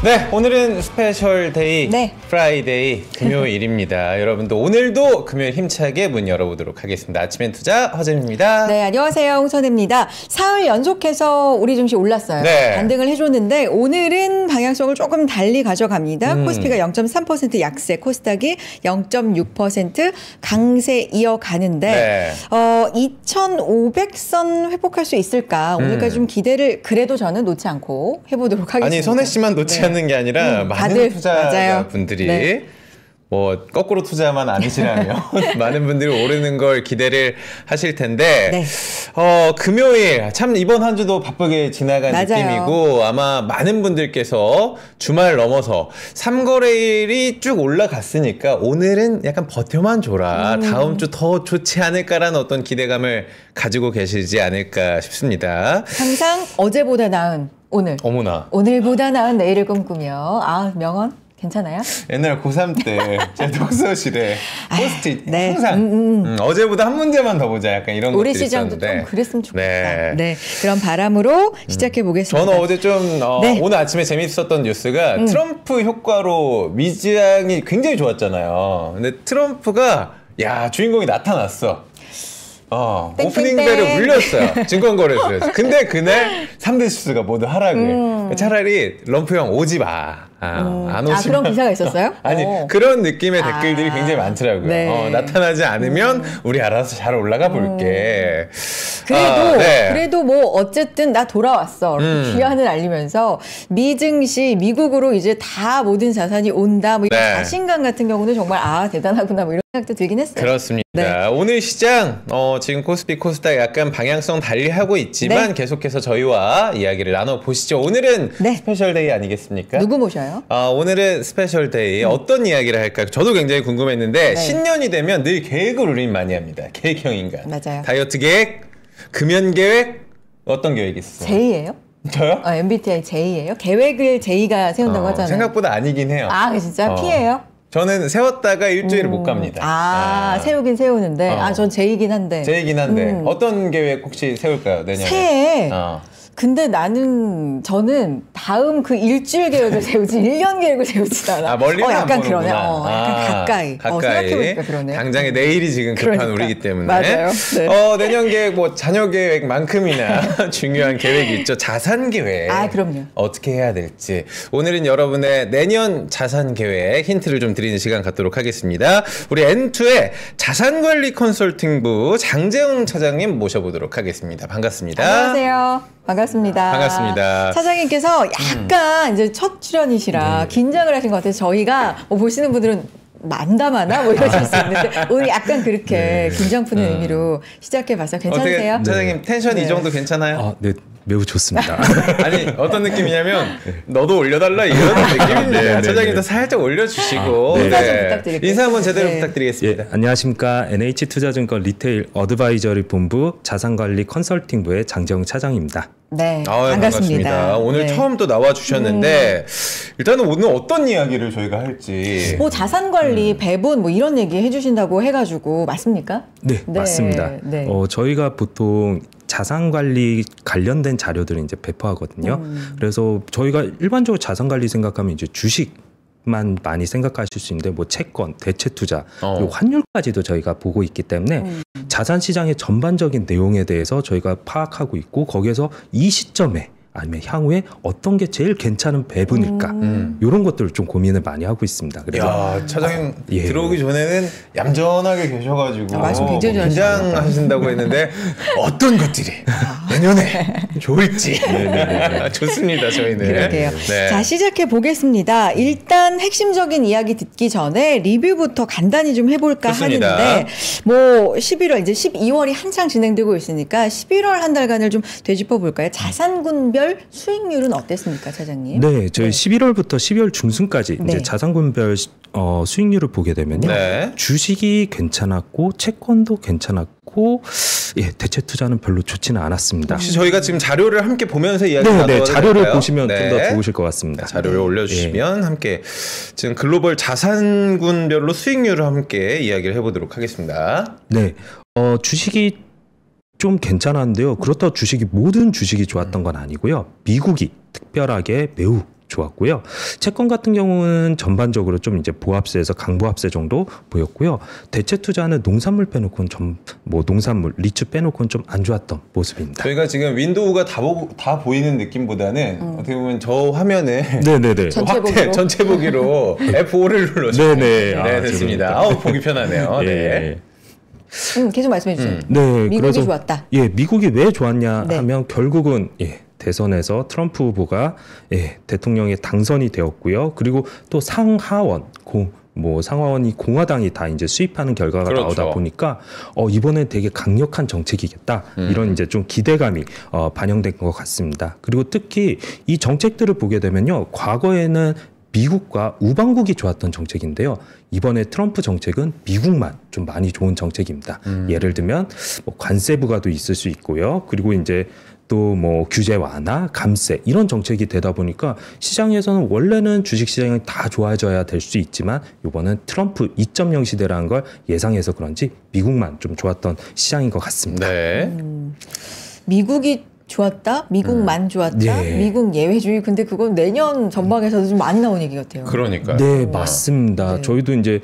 네, 오늘은 스페셜 데이, 네. 프라이데이, 금요일입니다. 여러분도 오늘도 금요일 힘차게 문 열어보도록 하겠습니다. 아침엔 투자 허재입니다. 네, 안녕하세요. 홍선혜입니다. 사흘 연속해서 우리 증시 올랐어요. 네. 반등을 해줬는데 오늘은 방향성을 조금 달리 가져갑니다. 코스피가 0.3% 약세, 코스닥이 0.6% 강세 이어가는데 네. 2,500선 회복할 수 있을까? 오늘까지 좀 기대를 그래도 저는 놓지 않고 해보도록 하겠습니다. 아니, 선혜 씨만 놓지 않는 게 아니라 많은 다들, 투자자분들이 네. 뭐 거꾸로 투자만 아니시라면 많은 분들이 오르는 걸 기대를 하실 텐데 네. 금요일 참 이번 한 주도 바쁘게 지나간 맞아요. 느낌이고 아마 많은 분들께서 주말 넘어서 3거래일이 쭉 올라갔으니까 오늘은 약간 버텨만 줘라. 다음 주 더 좋지 않을까라는 어떤 기대감을 가지고 계시지 않을까 싶습니다. 항상 어제보다 나은 오늘. 어머나. 오늘보다 나은 내일을 꿈꾸며. 아, 명언? 괜찮아요? 옛날 고3 때 제 독서실에 포스트잇 네. 항상 어제보다 한 문제만 더 보자 약간 이런 것들이 우리 시장도 있었는데 좀 그랬으면 좋겠다. 네. 네. 그런 바람으로 시작해 보겠습니다. 저는 어제 좀 네. 오늘 아침에 재밌었던 뉴스가 트럼프 효과로 미장이 굉장히 좋았잖아요. 근데 트럼프가 주인공이 나타났어. 오프닝벨을 울렸어요. 증권거래소에서. 근데 그날 3대 지수가 모두 하락을. 차라리 럼프 형 오지 마. 안 오시면. 그런 기사가 있었어요? 아니, 그런 느낌의 댓글들이 굉장히 많더라고요. 네. 나타나지 않으면 우리 알아서 잘 올라가 볼게. 그래도 뭐 어쨌든 나 돌아왔어. 귀환을 알리면서 미증시 미국으로 이제 다 모든 자산이 온다. 뭐 이런 네. 자신감 같은 경우는 정말 대단하구나 뭐 이런 생각도 들긴 했어요. 그렇습니다. 네. 오늘 시장 지금 코스피 코스닥 약간 방향성 달리하고 있지만 네. 계속해서 저희와 이야기를 나눠보시죠. 오늘은 네. 스페셜 데이 아니겠습니까? 누구 모셔요? 오늘은 스페셜 데이 어떤 이야기를 할까? 저도 굉장히 궁금했는데 네. 신년이 되면 늘 계획을 우린 많이 합니다. 계획형 인간. 맞아요. 다이어트 계획, 금연 계획, 어떤 계획이 있어요? J예요? 저요? MBTI J예요? 계획을 J가 세운다고 하잖아요. 생각보다 아니긴 해요. 진짜 P예요? 저는 세웠다가 일주일을 못 갑니다. 세우긴 세우는데 전 J이긴 한데. J이긴 한데 어떤 계획 혹시 세울까요? 내년에? 새해. 근데 저는 다음 그 일주일 계획을 세우지 1년 계획을 세우지 않아. 멀리는 안 약간 보는구나. 그러네. 약간 가까이. 생각해보니까 그러네. 당장의 내일이 지금 급한 그러니까. 우리이기 때문에. 맞아요. 네. 내년 계획, 자녀 계획만큼이나 중요한 계획이 있죠. 자산 계획. 그럼요. 어떻게 해야 될지. 오늘은 여러분의 내년 자산 계획 힌트를 좀 드리는 시간 갖도록 하겠습니다. 우리 N2의 자산관리 컨설팅부 장재웅 차장님 모셔보도록 하겠습니다. 반갑습니다. 안녕하세요. 반갑습니다. 차장님께서 약간 이제 첫 출연이시라 긴장을 하신 것 같아요. 저희가 보시는 분들은 만담하나 뭐 이러실 수 있는데 오늘 약간 그렇게 긴장 푸는 의미로 시작해봐서 괜찮으세요? 어떻게 차장님 텐션 이 정도 괜찮아요? 네, 매우 좋습니다. 아니 어떤 느낌이냐면 너도 올려달라 이런 느낌입니다. 차장님도 살짝 올려주시고 인사 좀 부탁드릴게요. 인사 한번 제대로 부탁드리겠습니다. 안녕하십니까. NH투자증권 리테일 어드바이저리 본부 자산관리 컨설팅부의 장재웅 차장입니다. 네, 반갑습니다. 오늘 처음 또 나와주셨는데 일단은 오늘 어떤 이야기를 저희가 할지 자산관리, 배분 이런 얘기 해주신다고 해가지고 맞습니까? 네, 맞습니다. 네. 저희가 보통 자산관리 관련된 자료들을 이제 배포하거든요. 그래서 저희가 일반적으로 자산관리 생각하면 이제 주식만 많이 생각하실 수 있는데 채권, 대체투자, 그리고 환율까지도 저희가 보고 있기 때문에 자산시장의 전반적인 내용에 대해서 저희가 파악하고 있고 거기에서 이 시점에 아니면 향후에 어떤 게 제일 괜찮은 배분일까 이런 것들을 좀 고민을 많이 하고 있습니다. 그래서 차장님 들어오기 전에는 얌전하게 계셔가지고 말씀 굉장히 긴장하신다고 했는데 어떤 것들이 내년에 좋을지 좋습니다. 저희는 그러게요. 자, 시작해 보겠습니다. 일단 핵심적인 이야기 듣기 전에 리뷰부터 간단히 좀 해볼까 좋습니다. 하는데 11월 이제 12월이 한창 진행되고 있으니까 11월 한 달간을 좀 되짚어 볼까요? 자산군별 수익률은 어땠습니까, 차장님? 네, 저희 11월부터 12월 중순까지 이제 자산군별 수익률을 보게 되면요. 주식이 괜찮았고 채권도 괜찮았고 대체 투자는 별로 좋지는 않았습니다. 혹시 저희가 지금 자료를 함께 보면서 이야기 나눠도 될까요? 자료를 보시면 좀 더 좋으실 것 같습니다. 자료를 올려주시면 함께 지금 글로벌 자산군별로 수익률을 함께 이야기를 해보도록 하겠습니다. 네, 주식이 좀 괜찮았는데요. 그렇다고 모든 주식이 좋았던 건 아니고요. 미국이 특별하게 매우 좋았고요. 채권 같은 경우는 전반적으로 좀 이제 보합세에서 강보합세 정도 보였고요. 대체 투자는 농산물 빼놓고는 농산물, 리츠 빼놓고는 좀 안 좋았던 모습입니다. 저희가 지금 윈도우가 다 보이는 느낌보다는 어떻게 보면 저 화면을 네네네. 전체 보기로 F5를 눌러주세요. 네네. 네, 됐습니다. 보기 편하네요. 네. 계속 말씀해 주세요. 네, 미국이 그래서, 좋았다. 예, 미국이 왜 좋았냐 네. 하면 결국은 대선에서 트럼프 후보가 대통령에 당선이 되었고요. 그리고 또 상하원 상하원이 공화당이 다 이제 수입하는 결과가 그렇죠. 나오다 보니까 이번에 되게 강력한 정책이겠다 이런 이제 좀 기대감이 반영된 것 같습니다. 그리고 특히 이 정책들을 보게 되면요, 과거에는 미국과 우방국이 좋았던 정책인데요. 이번에 트럼프 정책은 미국만 좀 많이 좋은 정책입니다. 예를 들면 관세 부과도 있을 수 있고요. 그리고 이제 또 규제 완화, 감세 이런 정책이 되다 보니까 시장에서는 원래는 주식 시장이 다 좋아져야 될 수 있지만 이번은 트럼프 2.0 시대라는 걸 예상해서 그런지 미국만 좀 좋았던 시장인 것 같습니다. 네. 미국이 좋았다, 미국만 좋았다, 네. 미국 예외주의. 근데 그건 내년 전망에서도 좀 많이 나온 얘기 같아요. 그러니까요. 네, 맞습니다. 네. 저희도 이제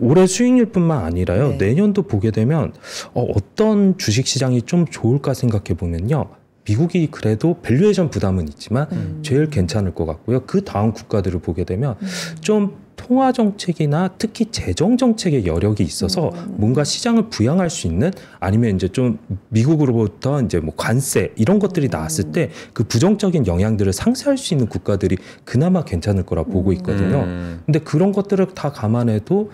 올해 수익률뿐만 아니라요. 네. 내년도 보게 되면 어떤 주식 시장이 좀 좋을까 생각해 보면요. 미국이 그래도 밸류에이션 부담은 있지만 제일 괜찮을 것 같고요. 그 다음 국가들을 보게 되면 좀 통화 정책이나 특히 재정 정책의 여력이 있어서 뭔가 시장을 부양할 수 있는, 아니면 이제 좀 미국으로부터 이제 관세 이런 것들이 나왔을 때 그 부정적인 영향들을 상쇄할 수 있는 국가들이 그나마 괜찮을 거라 보고 있거든요. 근데 그런 것들을 다 감안해도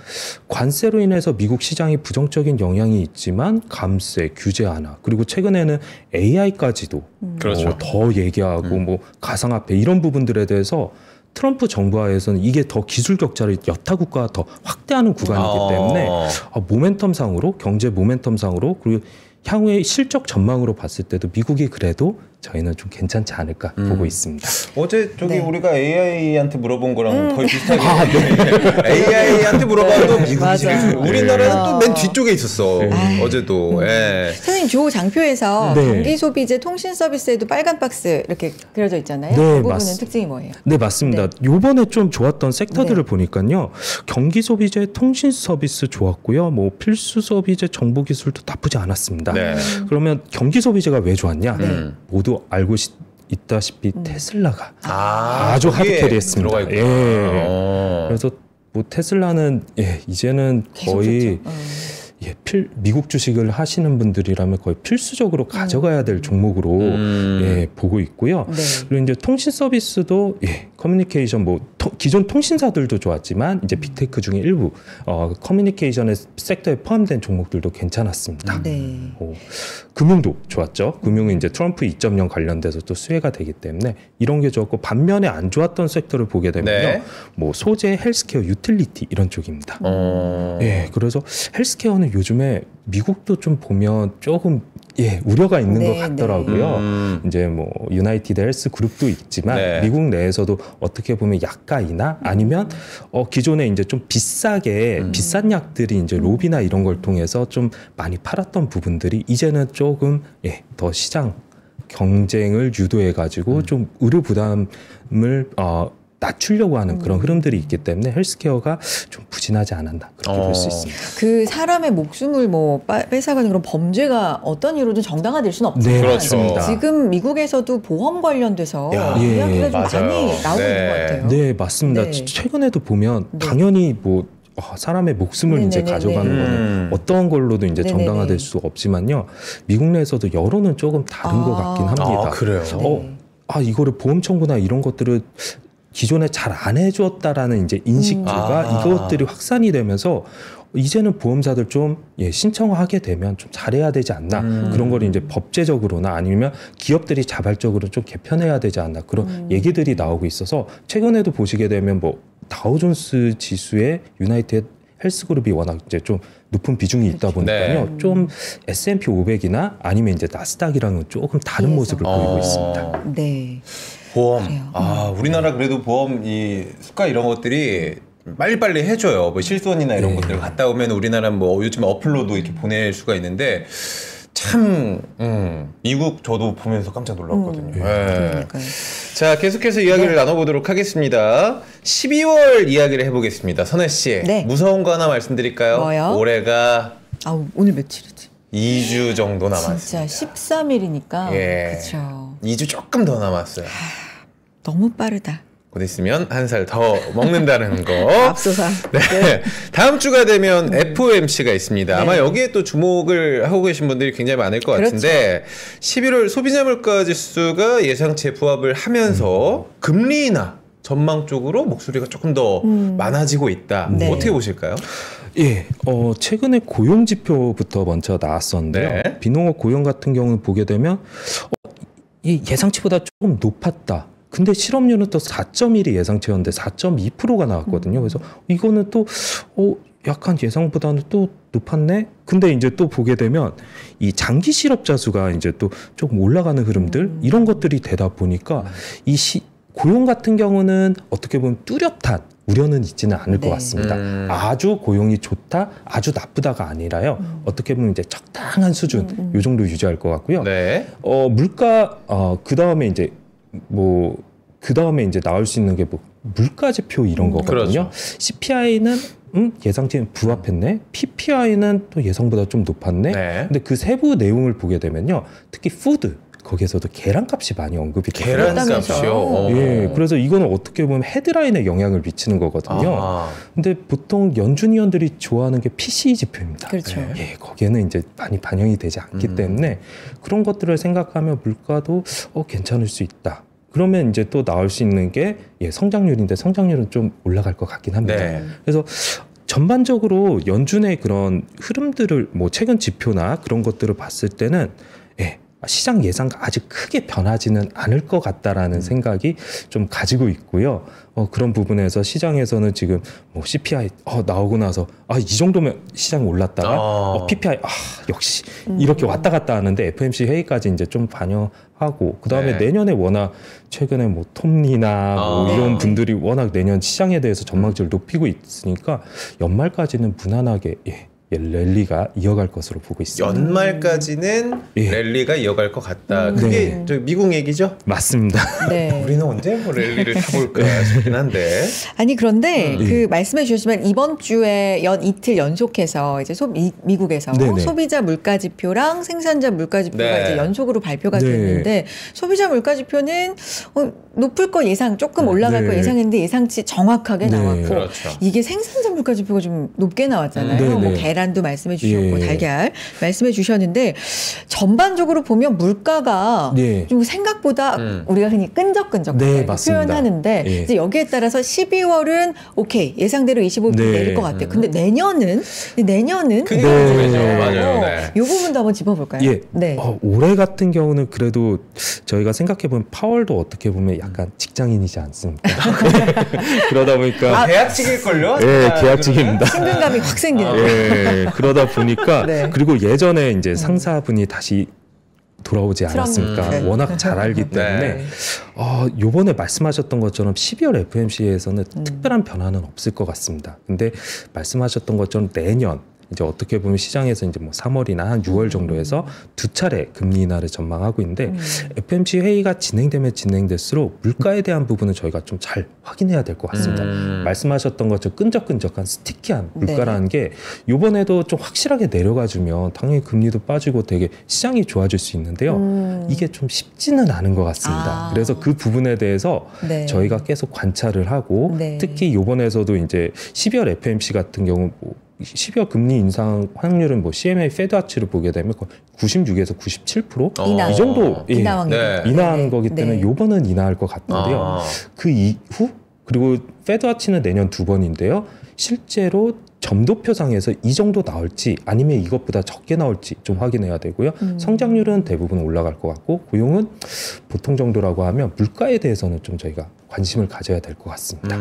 관세로 인해서 미국 시장이 부정적인 영향이 있지만 감세, 규제 하나, 그리고 최근에는 AI까지도 그렇죠. 더 얘기하고 가상화폐 이런 부분들에 대해서 트럼프 정부하에서는 이게 더 기술 격차를 여타 국가가 더 확대하는 구간이기 때문에 모멘텀상으로, 경제 모멘텀상으로, 그리고 향후의 실적 전망으로 봤을 때도 미국이 그래도 저희는 좀 괜찮지 않을까 보고 있습니다. 어제 네. 우리가 AI한테 물어본 거랑 거의 비슷하게 AI한테 물어봐도 미국이 제일 우리나라는 또 맨 뒤쪽에 있었어. 어제도. 선생님, 조 장표에서 네. 경기 소비재 통신 서비스에도 빨간 박스 이렇게 그려져 있잖아요. 네, 그 부분은 특징이 뭐예요? 네, 맞습니다. 요번에 좀 좋았던 섹터들을 보니까요. 경기 소비재, 통신 서비스 좋았고요. 필수 소비재, 정보 기술도 나쁘지 않았습니다. 네. 그러면 경기 소비재가 왜 좋았냐? 모두 알고 있다시피 테슬라가 아주 하드캐리했습니다. 들어가 있구나. 그래서 테슬라는 이제는 거의 미국 주식을 하시는 분들이라면 거의 필수적으로 가져가야 될 종목으로 보고 있고요. 네. 그리고 이제 통신 서비스도 커뮤니케이션 기존 통신사들도 좋았지만 이제 빅테크 중에 일부 커뮤니케이션의 섹터에 포함된 종목들도 괜찮았습니다. 네. 금융도 좋았죠. 금융은 이제 트럼프 2.0 관련돼서 또 수혜가 되기 때문에 이런 게 좋았고, 반면에 안 좋았던 섹터를 보게 되면요. 소재, 헬스케어, 유틸리티 이런 쪽입니다. 그래서 헬스케어는 요즘에 미국도 좀 보면 조금 우려가 있는 것 같더라고요. 이제 유나이티드 헬스 그룹도 있지만 미국 내에서도 어떻게 보면 약가이나 아니면 기존에 이제 좀 비싸게 비싼 약들이 이제 로비나 이런 걸 통해서 좀 많이 팔았던 부분들이 이제는 조금 더 시장 경쟁을 유도해 가지고 좀 의료 부담을 낮추려고 하는 그런 흐름들이 있기 때문에 헬스케어가 좀 부진하지 않았나 그렇게 볼 수 있습니다. 그 사람의 목숨을 뺏어가는 그런 범죄가 어떤 이유로든 정당화될 수는 없지만 네, 그렇죠. 지금 미국에서도 보험 관련돼서 이야기가 좀 맞아요. 많이 나오고 있는 것 같아요. 네, 맞습니다. 네. 최근에도 보면 당연히 사람의 목숨을 이제 가져가는 거는 어떤 걸로도 이제 정당화될 수 없지만요. 미국 내에서도 여론은 조금 다른 것 같긴 합니다. 그래요? 이거를 보험 청구나 이런 것들을 기존에 잘 안 해주었다라는 이제 인식주가 이것들이 확산이 되면서 이제는 보험사들 좀 신청하게 되면 좀 잘해야 되지 않나 그런 걸 이제 법제적으로나 아니면 기업들이 자발적으로 좀 개편해야 되지 않나 그런 얘기들이 나오고 있어서 최근에도 보시게 되면 다우존스 지수의 유나이티드 헬스그룹이 워낙 이제 좀 높은 비중이 있다 보니까요. 좀 S&P 500이나 아니면 이제 나스닥이랑은 조금 다른 모습을 보이고 있습니다. 네. 보험. 우리나라 그래도 보험 이 수가 이런 것들이 빨리빨리 해줘요. 실손이나 이런 것들 갔다 오면 우리나라는 요즘 어플로도 이렇게 보낼 수가 있는데 참 미국 저도 보면서 깜짝 놀랐거든요. 네. 그러니까요. 자, 계속해서 이야기를 나눠보도록 하겠습니다. 12월 이야기를 해보겠습니다. 선혜 씨, 네. 무서운 거 하나 말씀드릴까요? 뭐요? 올해가 오늘 며칠이지? 2주 정도 남았습니다. 진짜 13일이니까. 예. 그렇죠. 2주 조금 더 남았어요. 너무 빠르다. 곧 있으면 한 살 더 먹는다는 거. 앞서서. 네. 다음 주가 되면 FOMC가 있습니다. 아마 여기에 또 주목을 하고 계신 분들이 굉장히 많을 것 같은데 11월 소비자 물가 지수가 예상치에 부합을 하면서 금리 인하 전망 쪽으로 목소리가 조금 더 많아지고 있다. 네. 어떻게 보실까요? 예, 최근에 고용 지표부터 먼저 나왔었는데요. 네. 비농업 고용 같은 경우는 보게 되면 이 예상치보다 조금 높았다. 근데 실업률은 또 4.1이 예상치였는데 4.2%가 나왔거든요. 그래서 이거는 또 약간 예상보다는 또 높았네. 근데 이제 또 보게 되면 이 장기 실업자 수가 이제 또 조금 올라가는 흐름들 이런 것들이 되다 보니까 이 고용 같은 경우는 어떻게 보면 뚜렷한 우려는 있지는 않을 것 같습니다. 아주 고용이 좋다, 아주 나쁘다가 아니라요. 어떻게 보면 이제 적당한 수준 요 정도 유지할 것 같고요. 네. 물가 그 다음에 이제 그 다음에 이제 나올 수 있는 게 물가지표 이런 거거든요. 그렇죠. CPI는 예상치는 부합했네. PPI는 또 예상보다 좀 높았네. 네. 근데 그 세부 내용을 보게 되면요, 특히 푸드 거기에서도 계란값이 많이 언급이 돼요. 계란값이요. 예, 그래서 이거는 어떻게 보면 헤드라인에 영향을 미치는 거거든요. 아. 근데 보통 연준 위원들이 좋아하는 게 PCE 지표입니다. 그렇죠. 예, 거기에는 이제 많이 반영이 되지 않기 때문에 그런 것들을 생각하면 물가도 괜찮을 수 있다. 그러면 이제 또 나올 수 있는 게 성장률인데 성장률은 좀 올라갈 것 같긴 합니다. 네. 그래서 전반적으로 연준의 그런 흐름들을 최근 지표나 그런 것들을 봤을 때는 시장 예상과 아직 크게 변하지는 않을 것 같다라는 생각이 좀 가지고 있고요. 그런 부분에서 시장에서는 지금 CPI 나오고 나서 이 정도면 시장이 올랐다가 PPI 역시 이렇게 왔다 갔다 하는데 FOMC 회의까지 이제 좀 반영하고 그다음에 내년에 워낙 최근에 톱니나 이런 분들이 워낙 내년 시장에 대해서 전망치를 높이고 있으니까 연말까지는 무난하게 랠리가 이어갈 것으로 보고 있습니다. 연말까지는 랠리가 이어갈 것 같다. 그게 저 미국 얘기죠? 맞습니다. 네. 우리는 언제 랠리를 타볼까 싶긴 한데. 아니 그런데 그 말씀해 주셨지만 이번 주에 이틀 연속해서 이제 미국에서 네네. 소비자 물가 지표랑 생산자 물가 지표가 이제 연속으로 발표가 됐는데 소비자 물가 지표는 높을 거 예상 조금 올라갈 거 예상했는데 예상치 정확하게 나왔고 그렇죠. 이게 생산자 물가 지표가 좀 높게 나왔잖아요. 계란도 말씀해 주셨고 달걀 말씀해 주셨는데 전반적으로 보면 물가가 좀 생각보다 우리가 흔히 끈적끈적 표현하는데 이제 여기에 따라서 12월은 오케이 예상대로 25% 내릴 것 같아요. 근데 내년은 그게 궁금해죠. 맞아요. 이 부분도 한번 짚어볼까요? 올해 같은 경우는 그래도 저희가 생각해보면 파월도 어떻게 보면 약간 직장인이지 않습니까? 그러다 보니까 계약직일걸요? 계약직입니다. 친근감이 확 생기는 그러다 보니까 그리고 예전에 이제 상사분이 다시 돌아오지 않았습니까? 워낙 잘 알기 때문에 요번에 말씀하셨던 것처럼 12월 FOMC에서는 특별한 변화는 없을 것 같습니다. 근데 말씀하셨던 것처럼 내년 이제 어떻게 보면 시장에서 이제 3월이나 한 6월 정도에서 두 차례 금리 인하를 전망하고 있는데 FOMC 회의가 진행되면 진행될수록 물가에 대한 부분은 저희가 좀 잘 확인해야 될 것 같습니다. 말씀하셨던 것처럼 끈적끈적한 스티키한 물가라는 게 이번에도 좀 확실하게 내려가주면 당연히 금리도 빠지고 되게 시장이 좋아질 수 있는데요. 이게 좀 쉽지는 않은 것 같습니다. 그래서 그 부분에 대해서 저희가 계속 관찰을 하고 특히 이번에서도 이제 12월 FOMC 같은 경우 12월 금리 인상 확률은 CMA 페드와치를 보게 되면 96에서 97% 이 정도 인하한 거기 때문에 요번은 인하할 것 같은데요. 그 이후 그리고 페드와치는 내년 2번인데요. 실제로 점도표상에서 이 정도 나올지 아니면 이것보다 적게 나올지 좀 확인해야 되고요. 성장률은 대부분 올라갈 것 같고 고용은 보통 정도라고 하면 물가에 대해서는 좀 저희가 관심을 가져야 될 것 같습니다.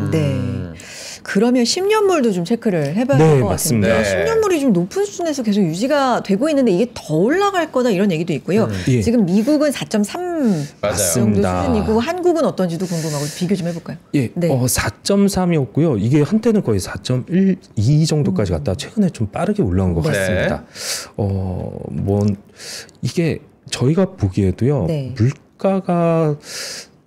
그러면 10년물도 좀 체크를 해봐야 될 것 같습니다. 10년물이 좀 높은 수준에서 계속 유지가 되고 있는데 이게 더 올라갈 거다 이런 얘기도 있고요. 지금 미국은 4.3 맞아요. 정도 수준이고 한국은 어떤지도 궁금하고 비교 좀 해볼까요? 예, 네. 4.3이었고요. 이게 한때는 거의 4.12 정도까지 갔다가 최근에 좀 빠르게 올라온 것 네. 같습니다. 이게 저희가 보기에도요. 네. 물가가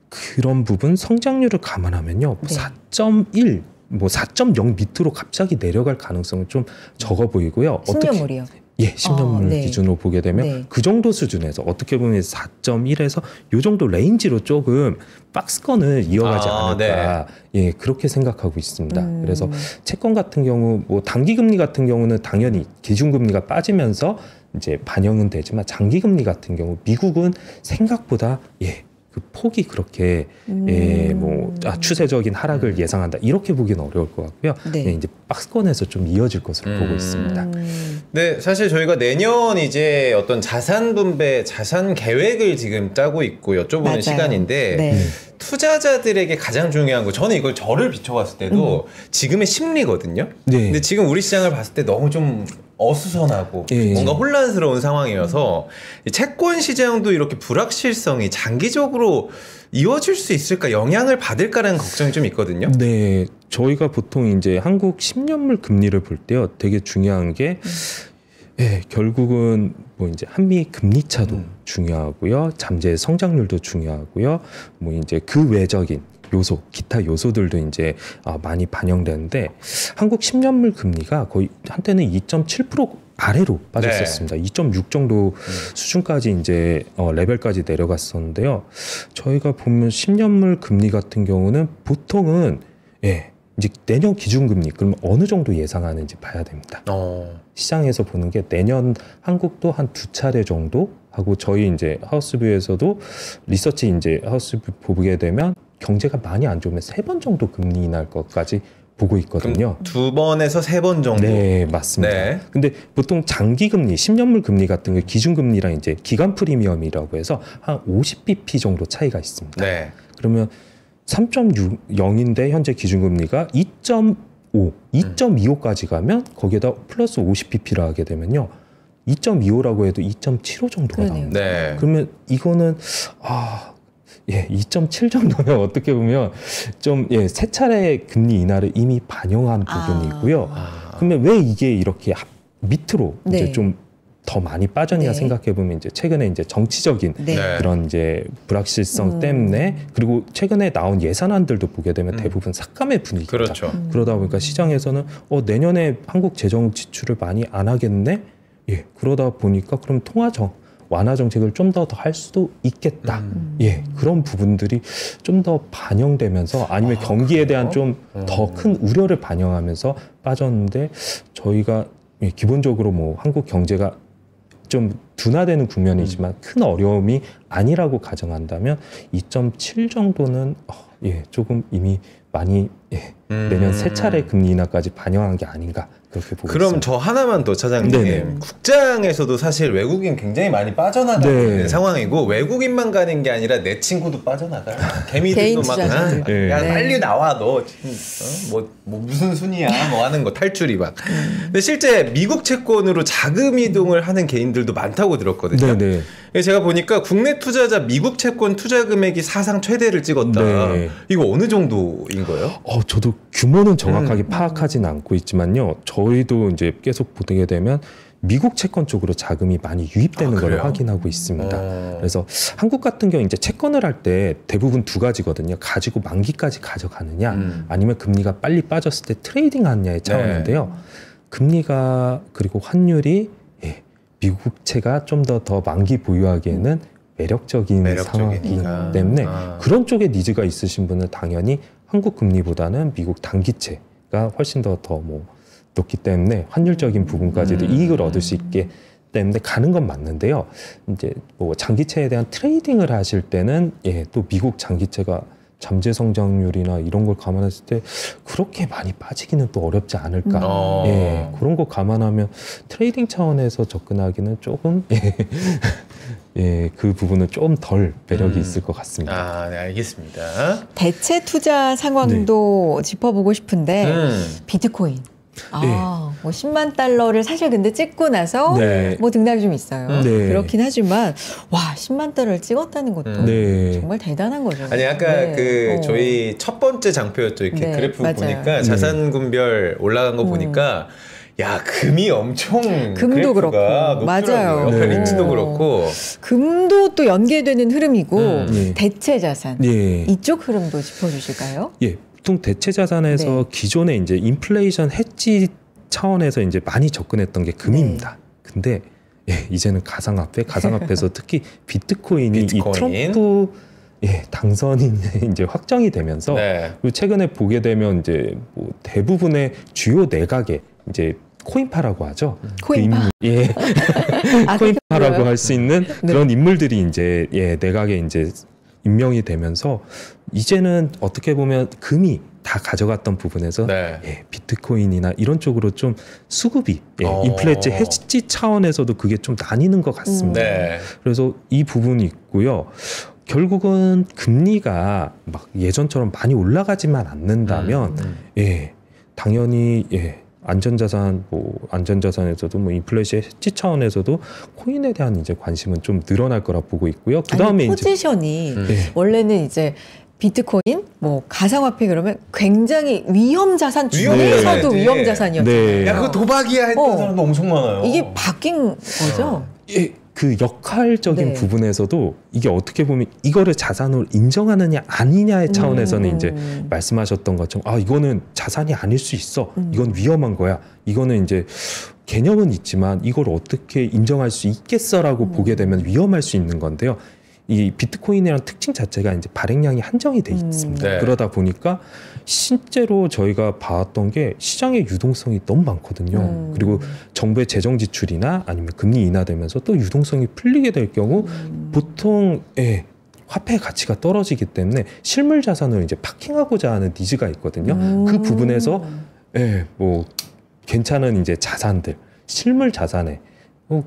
그런 부분 성장률을 감안하면요. 네. 4.1 4.0 밑으로 갑자기 내려갈 가능성은 좀 적어 보이고요. 10년물이요. 예, 10년물 네. 기준으로 보게 되면 네. 그 정도 수준에서 어떻게 보면 4.1에서 요 정도 레인지로 조금 박스권을 이어가지 않을까. 예, 그렇게 생각하고 있습니다. 그래서 채권 같은 경우 뭐 단기 금리 같은 경우는 당연히 기준금리가 빠지면서 이제 반영은 되지만 장기 금리 같은 경우 미국은 생각보다 그 폭이 그렇게 추세적인 하락을 예상한다 이렇게 보기는 어려울 것 같고요. 네. 이제 박스권에서 좀 이어질 것으로 보고 있습니다. 네, 사실 저희가 내년 이제 어떤 자산 분배, 자산 계획을 지금 짜고 있고 여쭤보는 맞아요. 시간인데 네. 투자자들에게 가장 중요한 거 저는 이걸 저를 비춰봤을 때도 지금의 심리거든요. 네. 근데 지금 우리 시장을 봤을 때 너무 좀 어수선하고 예. 뭔가 혼란스러운 상황이어서 이 채권 시장도 이렇게 불확실성이 장기적으로 이어질 수 있을까, 영향을 받을까라는 걱정이 좀 있거든요. 네, 저희가 보통 이제 한국 10년물 금리를 볼 때요, 되게 중요한 게 결국은 뭐 이제 한미 금리 차도 중요하고요, 잠재 성장률도 중요하고요, 뭐 이제 그 외적인 요소, 기타 요소들도 이제 많이 반영되는데 한국 10년물 금리가 거의 한때는 2.7% 아래로 빠졌었습니다. 2.6 정도 수준까지 이제 레벨까지 내려갔었는데요. 저희가 보면 10년물 금리 같은 경우는 보통은 이제 내년 기준금리 그러면 어느 정도 예상하는지 봐야 됩니다. 시장에서 보는 게 내년 한국도 한 2차례 정도 하고 저희 이제 하우스뷰에서도 리서치 이제 하우스뷰 보게 되면 경제가 많이 안 좋으면 3번 정도 금리 인하할 것까지 보고 있거든요. 2번에서 3번 정도. 네, 맞습니다. 네. 근데 보통 장기 금리, 10년물 금리 같은 게 기준금리랑 이제 기간 프리미엄이라고 해서 한 50bp 정도 차이가 있습니다. 네. 그러면 3.0인데 현재 기준금리가 2.5, 2.25까지 가면 거기에다 플러스 50bp를 하게 되면요. 2.25라고 해도 2.75 정도가 그러네요. 나옵니다. 네. 그러면 이거는 2.7 정도면 어떻게 보면 좀 세 차례 금리 인하를 이미 반영한 부분이고요. 그러면 왜 이게 이렇게 밑으로 이제 좀 더 많이 빠졌냐 생각해 보면 이제 최근에 이제 정치적인 그런 이제 불확실성 때문에 그리고 최근에 나온 예산안들도 보게 되면 대부분 삭감의 분위기입니다. 그렇죠. 그러다 보니까 시장에서는 내년에 한국 재정 지출을 많이 안 하겠네. 그러다 보니까 그럼 완화 정책을 좀 더 할 수도 있겠다. 그런 부분들이 좀 더 반영되면서 아니면 경기에 대한 좀 더 큰 우려를 반영하면서 빠졌는데 저희가 기본적으로 뭐 한국 경제가 좀 둔화되는 국면이지만 큰 어려움이 아니라고 가정한다면 2.7 정도는 조금 이미 많이 내년 3차례 금리 인하까지 반영한 게 아닌가 그렇게 보고 그럼 있습니다. 저 하나만 더 차장님. 네네. 국장에서도 사실 외국인 굉장히 많이 빠져나가고 있는 상황이고 외국인만 가는 게 아니라 내 친구도 빠져나가요. 개미들도 막 투자자들. 야 빨리 나와 너 지금 뭐 무슨 순이야 뭐 하는 거 탈출이 막. 근데 실제 미국 채권으로 자금 이동을 하는 개인들도 많다고 들었거든요. 네네. 제가 보니까 국내 투자자 미국 채권 투자 금액이 사상 최대를 찍었다. 네. 이거 어느 정도인 거예요? 저도 규모는 정확하게 파악하지는 않고 있지만요. 저희도 이제 계속 보게 되면 미국 채권 쪽으로 자금이 많이 유입되는 걸 확인하고 있습니다. 그래서 한국 같은 경우 이제 채권을 할 때 대부분 두 가지거든요. 가지고 만기까지 가져가느냐, 아니면 금리가 빨리 빠졌을 때 트레이딩 하느냐의 차원인데요. 금리가 그리고 환율이 미국채가 좀 더 만기 보유하기에는 매력적인 상황이기 때문에 그런 쪽에 니즈가 있으신 분은 당연히 한국 금리보다는 미국 단기채가 훨씬 더 높기 때문에 환율적인 부분까지도 이익을 얻을 수 있게 때문에 가는 건 맞는데요. 이제 뭐 장기채에 대한 트레이딩을 하실 때는 또 미국 장기채가 잠재 성장률이나 이런 걸 감안했을 때 그렇게 많이 빠지기는 또 어렵지 않을까. 그런 거 감안하면 트레이딩 차원에서 접근하기는 조금 그 부분은 좀 덜 매력이 있을 것 같습니다. 네, 알겠습니다. 대체 투자 상황도 짚어보고 싶은데 비트코인. 뭐 10만 달러를 사실 근데 찍고 나서 네. 뭐 등락이 좀 있어요. 네. 그렇긴 하지만 와 10만 달러를 찍었다는 것도 네. 정말 대단한 거죠. 아니 아까 저희 첫 번째 장표였죠. 이렇게 네, 그래프 맞아요. 보니까 자산군별 올라간 거 보니까 야 금이 엄청 금도 그렇고 맞아요. 네. 리츠도 그렇고 금도 또 연계되는 흐름이고 대체 자산 이쪽 흐름도 짚어주실까요? 예, 보통 대체 자산에서 기존에 이제 인플레이션 해지 차원에서 이제 많이 접근했던 게 금입니다. 근데 이제는 가상화폐에서 특히 비트코인이 이 트럼프 당선이 이제 확정이 되면서 그리고 최근에 보게 되면 이제 뭐 대부분의 주요 내각에 이제 코인파라고 하죠. 코인파. 코인파라고 할 수 있는 그런 인물들이 이제 내각에 이제 임명이 되면서 이제는 어떻게 보면 금이 다 가져갔던 부분에서 비트코인이나 이런 쪽으로 좀 수급이 인플레이션 해지 차원에서도 그게 좀 나뉘는 것 같습니다. 그래서 이 부분이 있고요. 결국은 금리가 막 예전처럼 많이 올라가지만 않는다면 당연히 안전자산 안전자산에서도 뭐 인플레이션 해지 차원에서도 코인에 대한 이제 관심은 좀 늘어날 거라 보고 있고요. 그다음에 포지션이 원래는 이제 비트코인, 뭐 가상화폐 그러면 굉장히 위험 자산 중에서도 위험 자산이었잖아요. 야, 그거 도박이야 했던 사람도 엄청 많아요. 이게 바뀐 거죠? 그 역할적인 부분에서도 이게 어떻게 보면 이거를 자산으로 인정하느냐 아니냐의 차원에서는 이제 말씀하셨던 것처럼 이거는 자산이 아닐 수 있어. 이건 위험한 거야. 이거는 이제 개념은 있지만 이걸 어떻게 인정할 수 있겠어라고 보게 되면 위험할 수 있는 건데요. 이 비트코인이라는 특징 자체가 이제 발행량이 한정이 돼 있습니다. 그러다 보니까 실제로 저희가 봐왔던 게 시장의 유동성이 너무 많거든요. 그리고 정부의 재정 지출이나 아니면 금리 인하되면서 또 유동성이 풀리게 될 경우 보통 화폐 가치가 떨어지기 때문에 실물 자산을 이제 파킹하고자 하는 니즈가 있거든요. 그 부분에서 뭐 괜찮은 이제 자산들, 실물 자산에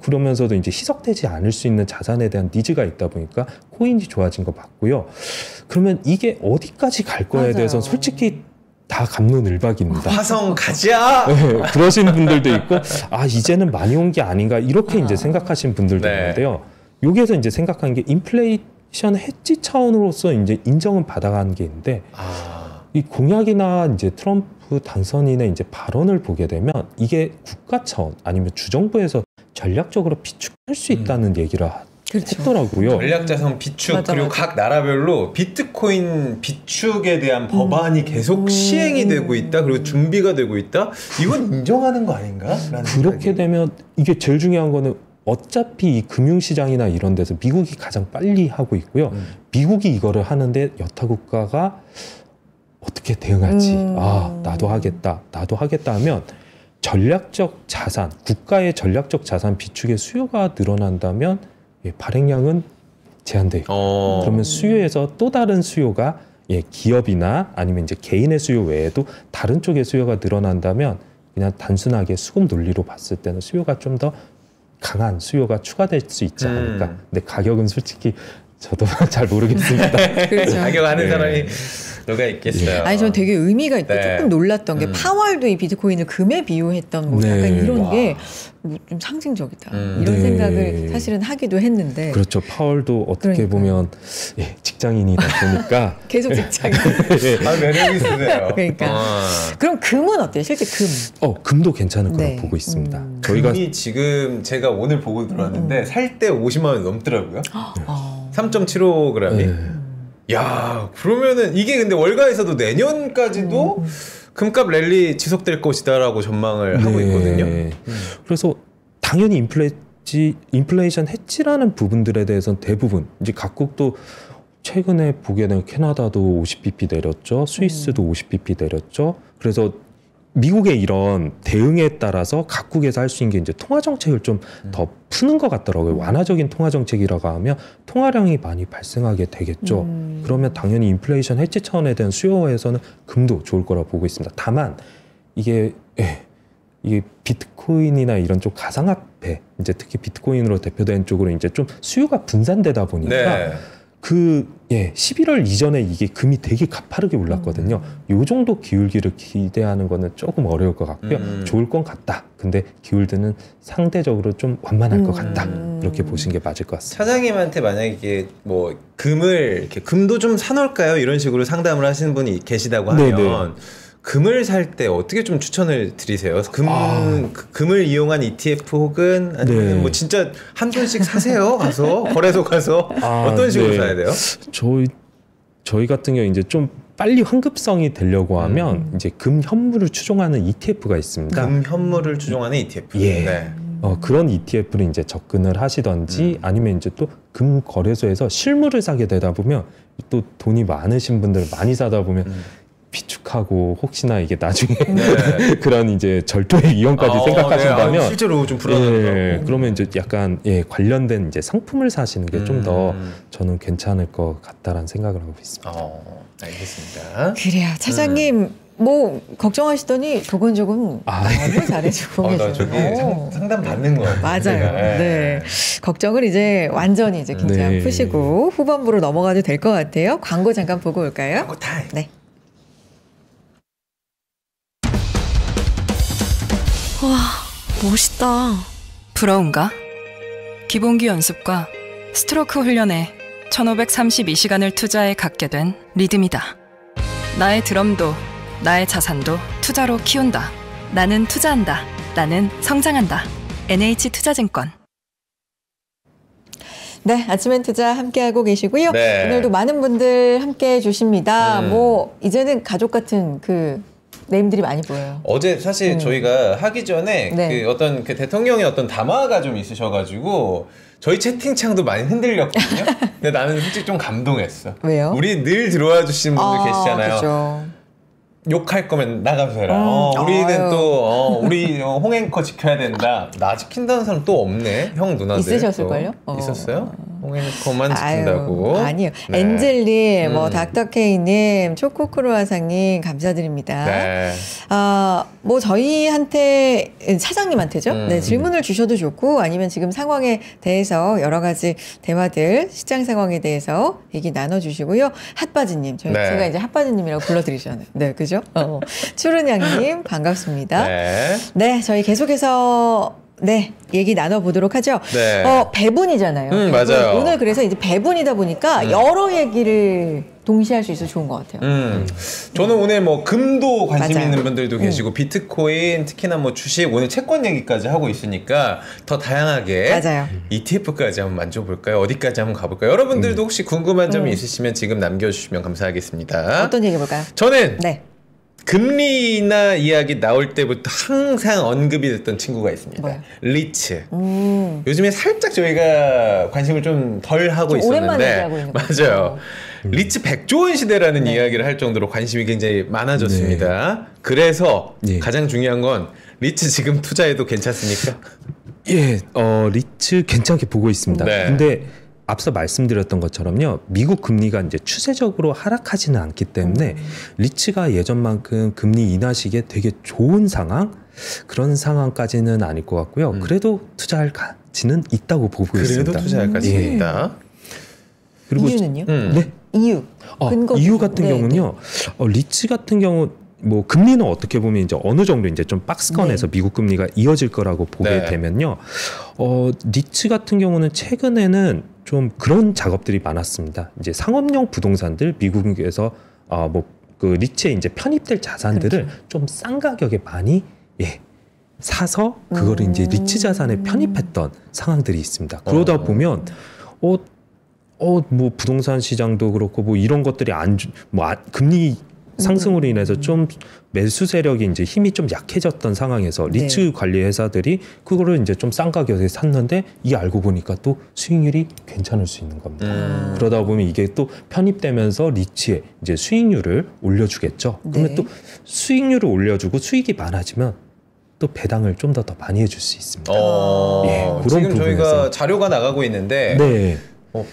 그러면서도 이제 희석되지 않을 수 있는 자산에 대한 니즈가 있다 보니까 코인이 좋아진 거 맞고요. 그러면 이게 어디까지 갈 거에 대해서 솔직히 다 갑론을박입니다. 화성 가자. 그러신 분들도 있고, 이제는 많이 온 게 아닌가 이렇게 이제 생각하신 분들도 있는데요. 여기에서 이제 생각한 게 인플레이션 해지 차원으로서 이제 인정은 받아가는 게 있는데, 이 공약이나 이제 트럼프 당선인의 이제 발언을 보게 되면 이게 국가 차원 아니면 주정부에서 전략적으로 비축할 수 있다는 얘기를 했더라고요. 전략자산 비축 그리고 각 나라별로 비트코인 비축에 대한 법안이 계속 시행이 되고 있다. 그리고 준비가 되고 있다. 이건 인정하는 거 아닌가? 그렇게 되면 이게 제일 중요한 거는 어차피 이 금융시장이나 이런 데서 미국이 가장 빨리 하고 있고요. 미국이 이거를 하는데 여타 국가가 어떻게 대응할지 나도 하겠다 하면 전략적 자산, 국가의 전략적 자산 비축의 수요가 늘어난다면 발행량은 제한돼 있고 그러면 수요에서 또 다른 수요가 기업이나 아니면 이제 개인의 수요 외에도 다른 쪽의 수요가 늘어난다면 그냥 단순하게 수급 논리로 봤을 때는 수요가 좀 더 강한 수요가 추가될 수 있지 않을까. 근데 가격은 솔직히 저도 잘 모르겠습니다. 그렇죠. 가격 아는 사람이 누가 있겠어요. 아니 저는 되게 의미가 있고 조금 놀랐던 게 파월도 이 비트코인을 금에 비유했던 뭐 약간 이런 게 좀 상징적이다 이런 생각을 사실은 하기도 했는데 그렇죠. 파월도 어떻게 보면 직장인이다 보니까 계속 직장인 매력이 있으세요. 그러니까 그럼 금은 어때요? 실제 금? 금도 괜찮을 거라고 보고 있습니다. 저희가 금이 지금 제가 오늘 보고 들어왔는데 살 때 50만 원 넘더라고요. 3.75g이. 야, 그러면은 이게 근데 월가에서도 내년까지도 금값 랠리 지속될 것이다라고 전망을 하고 있거든요. 그래서 당연히 인플레이션 해지라는 부분들에 대해서는 대부분 이제 각국도 최근에 보게 되면 캐나다도 50bp 내렸죠, 스위스도 50bp 내렸죠. 그래서 미국의 이런 대응에 따라서 각국에서 할 수 있는 게 이제 통화 정책을 좀 더 푸는 것 같더라고요. 완화적인 통화 정책이라고 하면 통화량이 많이 발생하게 되겠죠. 그러면 당연히 인플레이션 해지 차원에 대한 수요에서는 금도 좋을 거라 보고 있습니다. 다만 이게 비트코인이나 이런 쪽 가상화폐, 이제 특히 비트코인으로 대표된 쪽으로 이제 좀 수요가 분산되다 보니까 예, 11월 이전에 이게 금이 되게 가파르게 올랐거든요. 요 정도 기울기를 기대하는 거는 조금 어려울 것 같고요. 좋을 건 같다. 근데 기울드는 상대적으로 좀 완만할 것 같다. 이렇게 보시는 게 맞을 것 같습니다. 차장님한테 만약에 이게 뭐 금도 좀 사놓을까요? 이런 식으로 상담을 하시는 분이 계시다고 하면 네네. 금을 살 때 어떻게 좀 추천을 드리세요? 금을 이용한 ETF 혹은 아니면 네. 뭐 진짜 한 돈씩 사세요? 가서 거래소 가서 어떤 식으로 네. 사야 돼요? 저희 같은 경우 이제 좀 빨리 환급성이 되려고 하면 이제 금 현물을 추종하는 ETF가 있습니다. 금 현물을 추종하는 ETF. 예. 네. 그런 ETF를 이제 접근을 하시던지 아니면 이제 또 금 거래소에서 실물을 사게 되다 보면 또 돈이 많으신 분들 많이 사다 보면 비축하고 혹시나 이게 나중에 네. 그런 이제 절도의 위험까지 생각하신다면 네. 실제로 좀 불안하더라고요. 예, 그러면 이제 약간 관련된 이제 상품을 사시는 게 좀 더 저는 괜찮을 것 같다라는 생각을 하고 있습니다. 알겠습니다. 그래요. 차장님 뭐 걱정하시더니 조곤조곤 너무 잘해주고 나 저기 계세요. 상담 받는 거예요. 맞아요. 네. 걱정을 이제 완전히 이제 긴장 네. 푸시고 후반부로 넘어가도 될 것 같아요. 광고 잠깐 보고 올까요? 광고 타임. 네. 와, 멋있다. 부러운가? 기본기 연습과 스트로크 훈련에 1532시간을 투자해 갖게 된 리듬이다. 나의 드럼도 나의 자산도 투자로 키운다. 나는 투자한다. 나는 성장한다. NH투자증권. 네, 아침엔 투자 함께하고 계시고요. 네. 오늘도 많은 분들 함께해 주십니다. 뭐 이제는 가족 같은 그 네임들이 많이 보여요. 어제 사실 저희가 하기 전에 네. 그 어떤 그 대통령의 어떤 담화가 좀 있으셔가지고 저희 채팅창도 많이 흔들렸거든요. 근데 나는 솔직히 좀 감동했어. 왜요? 우리 늘 들어와 주시는 분들 계시잖아요. 그렇죠. 욕할 거면 나가서 해라. 우리는 아유. 또 우리 홍앵커 지켜야 된다. 나 지킨다는 사람 또 없네. 형 누나들 있으셨을걸요? 또. 있었어요? 홍앵커만 지킨다고. 아니요. 네. 엔젤님, 뭐 닥터케이님, 초코크로아상님 감사드립니다. 네. 뭐 저희한테 차장님한테죠. 네, 질문을 주셔도 좋고 아니면 지금 상황에 대해서 여러 가지 대화들 시장 상황에 대해서 얘기 나눠주시고요. 핫바지님, 네. 제가 이제 핫바지님이라고 불러드리잖아요. 네, 그죠? 추른양님 반갑습니다. 네. 네, 저희 계속해서 얘기 나눠보도록 하죠. 네. 배분이잖아요. 배분. 맞아요. 오늘 그래서 이제 배분이다 보니까 여러 얘기를 동시에 할 수 있어서 좋은 것 같아요. 저는 오늘 뭐 금도 관심 맞아요. 있는 분들도 계시고 비트코인 특히나 뭐 주식 오늘 채권 얘기까지 하고 있으니까 더 다양하게 맞아요. ETF까지 한번 만져볼까요? 어디까지 한번 가볼까요? 여러분들도 혹시 궁금한 점이 있으시면 지금 남겨주시면 감사하겠습니다. 어떤 얘기 해볼까요? 저는 네. 금리나 이야기 나올 때부터 항상 언급이 됐던 친구가 있습니다. 뭐요? 리츠. 요즘에 살짝 저희가 관심을 좀 덜 하고 좀 오랜만에 있었는데 얘기하고 있는 것 맞아요. 같아요. 리츠 100조 시대라는 이야기를 할 정도로 관심이 굉장히 많아졌습니다. 그래서 네. 가장 중요한 건 리츠 지금 투자해도 괜찮습니까? 예, 리츠 괜찮게 보고 있습니다. 네. 근데 앞서 말씀드렸던 것처럼요, 미국 금리가 이제 추세적으로 하락하지는 않기 때문에 리츠가 예전만큼 금리 인하식에 되게 좋은 상황, 그런 상황까지는 아닐 것 같고요. 그래도 투자할 가치는 있다고 보고 있습니다. 그래도 투자할 가치가 예. 있다. 그리고 이유는요? 네. 이유. 근거. 이유 같은 네, 경우는요, 리츠 같은 경우 뭐 금리는 어떻게 보면 이제 어느 정도 이제 좀 박스권에서 미국 금리가 이어질 거라고 보게 네. 되면요, 리츠 같은 경우는 최근에는 좀 그런 작업들이 많았습니다. 이제 상업용 부동산들 미국에서 뭐 그 리츠에 이제 편입될 자산들을 좀 싼 가격에 많이 사서 그거를 이제 리츠 자산에 편입했던 상황들이 있습니다. 그러다 보면 뭐 부동산 시장도 그렇고 뭐 이런 것들이 금리 상승으로 인해서 좀 매수 세력이 이제 힘이 좀 약해졌던 상황에서 리츠 관리 회사들이 그거를 이제 좀 싼 가격에 샀는데 이게 알고 보니까 또 수익률이 괜찮을 수 있는 겁니다. 그러다 보면 이게 또 편입되면서 리츠의 이제 수익률을 올려주겠죠. 그러면 또 수익률을 올려주고 수익이 많아지면 또 배당을 좀 더 많이 해줄 수 있습니다. 그런 지금 부분에서. 저희가 자료가 나가고 있는데 네.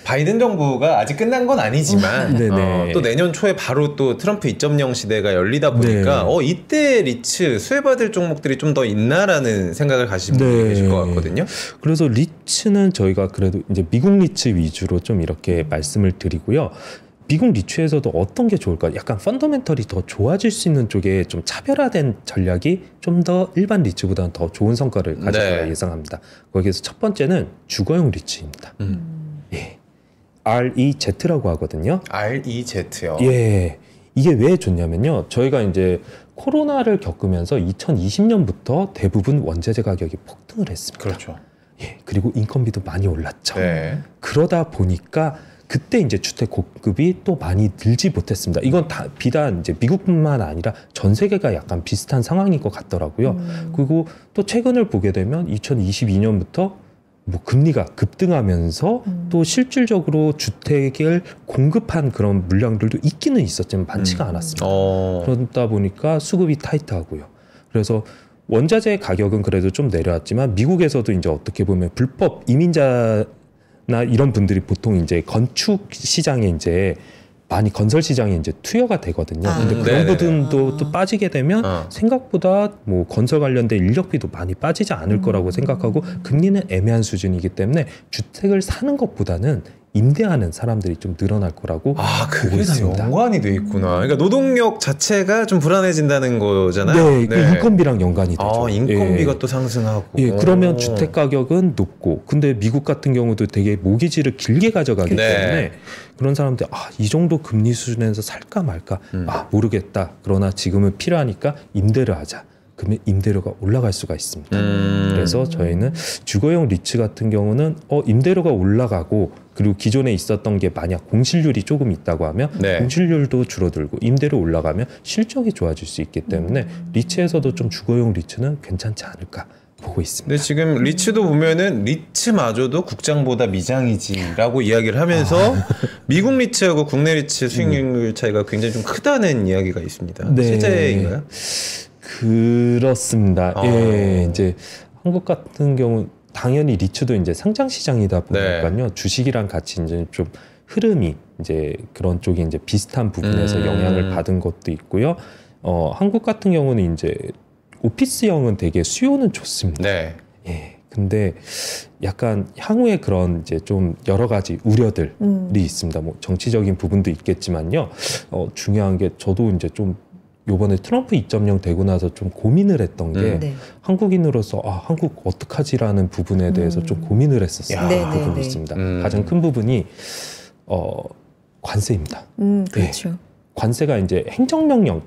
바이든 정부가 아직 끝난 건 아니지만 또 내년 초에 바로 또 트럼프 2.0 시대가 열리다 보니까 이때 리츠 수혜받을 종목들이 좀 더 있나라는 생각을 가시는 분이 계실 것 같거든요. 그래서 리츠는 저희가 그래도 이제 미국 리츠 위주로 좀 이렇게 말씀을 드리고요. 미국 리츠에서도 어떤 게 좋을까? 약간 펀더멘털이 더 좋아질 수 있는 쪽에 좀 차별화된 전략이 좀 더 일반 리츠보다는 더 좋은 성과를 가질 거라 예상합니다. 거기에서 첫 번째는 주거용 리츠입니다. 예, REZ라고 하거든요. REZ요? 예, 이게 왜 좋냐면요. 저희가 이제 코로나를 겪으면서 2020년부터 대부분 원자재 가격이 폭등을 했습니다. 그렇죠. 예, 그리고 인건비도 많이 올랐죠. 네. 그러다 보니까 그때 이제 주택 공급이 또 많이 늘지 못했습니다. 이건 다 비단 이제 미국뿐만 아니라 전 세계가 약간 비슷한 상황인 것 같더라고요. 그리고 또 최근을 보게 되면 2022년부터 뭐 금리가 급등하면서 또 실질적으로 주택을 공급한 그런 물량들도 있기는 있었지만 많지가 않았습니다. 그러다 보니까 수급이 타이트하고요. 그래서 원자재 가격은 그래도 좀 내려왔지만 미국에서도 이제 어떻게 보면 불법 이민자나 이런 분들이 보통 이제 건축 시장에 이제 많이 건설 시장에 이제 투여가 되거든요. 근데 그런 부분도 또 빠지게 되면 생각보다 뭐 건설 관련된 인력비도 많이 빠지지 않을 거라고 생각하고 금리는 애매한 수준이기 때문에 주택을 사는 것보다는 임대하는 사람들이 좀 늘어날 거라고 그게 다 연관이 돼 있구나. 그러니까 노동력 자체가 좀 불안해진다는 거잖아요. 네. 인건비랑 연관이 되죠. 인건비가 또 상승하고. 예, 그러면 주택 가격은 높고, 근데 미국 같은 경우도 되게 모기지를 길게 가져가기 때문에 그런 사람들 이 정도 금리 수준에서 살까 말까 모르겠다. 그러나 지금은 필요하니까 임대를 하자. 그러면 임대료가 올라갈 수가 있습니다. 그래서 저희는 주거용 리츠 같은 경우는 임대료가 올라가고 그리고 기존에 있었던 게 만약 공실률이 조금 있다고 하면 공실률도 줄어들고 임대료 올라가면 실적이 좋아질 수 있기 때문에 리츠에서도 좀 주거용 리츠는 괜찮지 않을까 보고 있습니다. 근데 지금 리츠도 보면은 리츠마저도 국장보다 미장이지라고 이야기를 하면서 미국 리츠하고 국내 리츠 수익률 차이가 굉장히 좀 크다는 이야기가 있습니다. 실제인가요? 그렇습니다. 예, 이제 한국 같은 경우 당연히 리츠도 이제 상장 시장이다 보니까요. 주식이랑 같이 이제 좀 흐름이 이제 그런 쪽이 이제 비슷한 부분에서 영향을 받은 것도 있고요. 한국 같은 경우는 이제 오피스형은 되게 수요는 좋습니다. 예. 근데 약간 향후에 그런 이제 좀 여러 가지 우려들이 있습니다. 뭐 정치적인 부분도 있겠지만요. 중요한 게 저도 이제 좀 요번에 트럼프 2.0 되고 나서 좀 고민을 했던 게 한국인으로서 한국 어떡하지라는 부분에 대해서 좀 고민을 했었어요. 부분이 있습니다. 가장 큰 부분이 관세입니다. 그렇죠. 관세가 이제 행정명령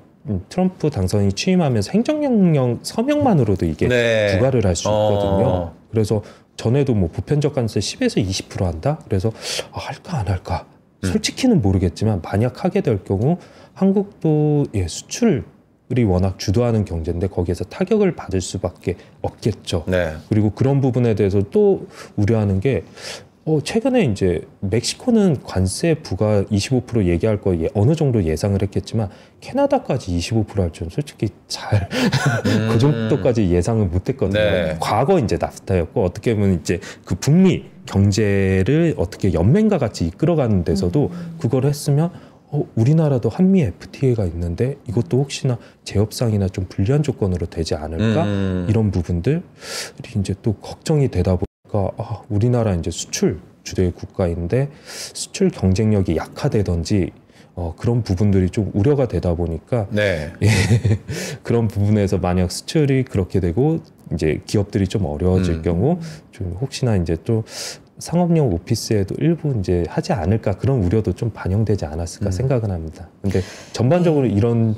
트럼프 당선인이 취임하면서 행정명령 서명만으로도 이게 부과를 할 수 있거든요. 그래서 전에도 뭐 보편적 관세 10에서 20% 한다. 그래서 할까 안 할까 솔직히는 모르겠지만 만약 하게 될 경우 한국도 수출이 워낙 주도하는 경제인데 거기에서 타격을 받을 수밖에 없겠죠. 그리고 그런 부분에 대해서 또 우려하는 게 최근에 이제 멕시코는 관세 부과 25% 얘기할 거 어느 정도 예상을 했겠지만 캐나다까지 25% 할 줄은 솔직히 잘 그 정도까지 예상을 못했거든요. 과거 이제 나프타였고 어떻게 보면 이제 그 북미 경제를 어떻게 연맹과 같이 이끌어가는 데서도 그걸 했으면 우리나라도 한미 FTA가 있는데 이것도 혹시나 제협상이나 좀 불리한 조건으로 되지 않을까 이런 부분들이 이제 또 걱정이 되다 보니까 우리나라 이제 수출 주도의 국가인데 수출 경쟁력이 약화되든지 그런 부분들이 좀 우려가 되다 보니까 그런 부분에서 만약 수출이 그렇게 되고 이제 기업들이 좀 어려워질 경우 좀 혹시나 이제 또 상업용 오피스에도 일부 이제 하지 않을까 그런 우려도 좀 반영되지 않았을까 생각은 합니다. 근데 전반적으로 이런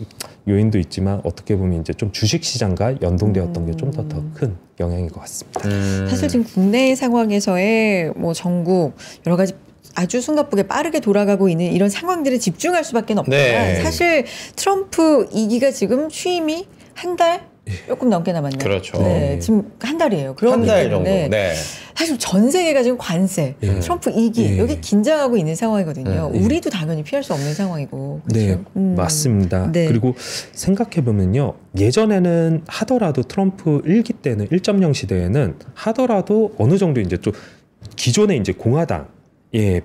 요인도 있지만 어떻게 보면 이제 좀 주식 시장과 연동되었던 게 좀 더 큰 영향인 것 같습니다. 사실 지금 국내 상황에서의 뭐 전국 여러 가지 아주 숨가쁘게 빠르게 돌아가고 있는 이런 상황들에 집중할 수밖에 없지만 사실 트럼프 2기가 지금 취임이 한 달 조금 넘게 남았네요. 그렇죠. 지금 한 달이에요. 한 달 정도. 사실 전 세계가 지금 관세, 트럼프 2기 여기 긴장하고 있는 상황이거든요. 우리도 당연히 피할 수 없는 상황이고. 그렇죠? 맞습니다. 그리고 생각해 보면요, 예전에는 하더라도 트럼프 1기 때는 1.0 시대에는 하더라도 어느 정도 이제 좀 기존에 이제 공화당 예.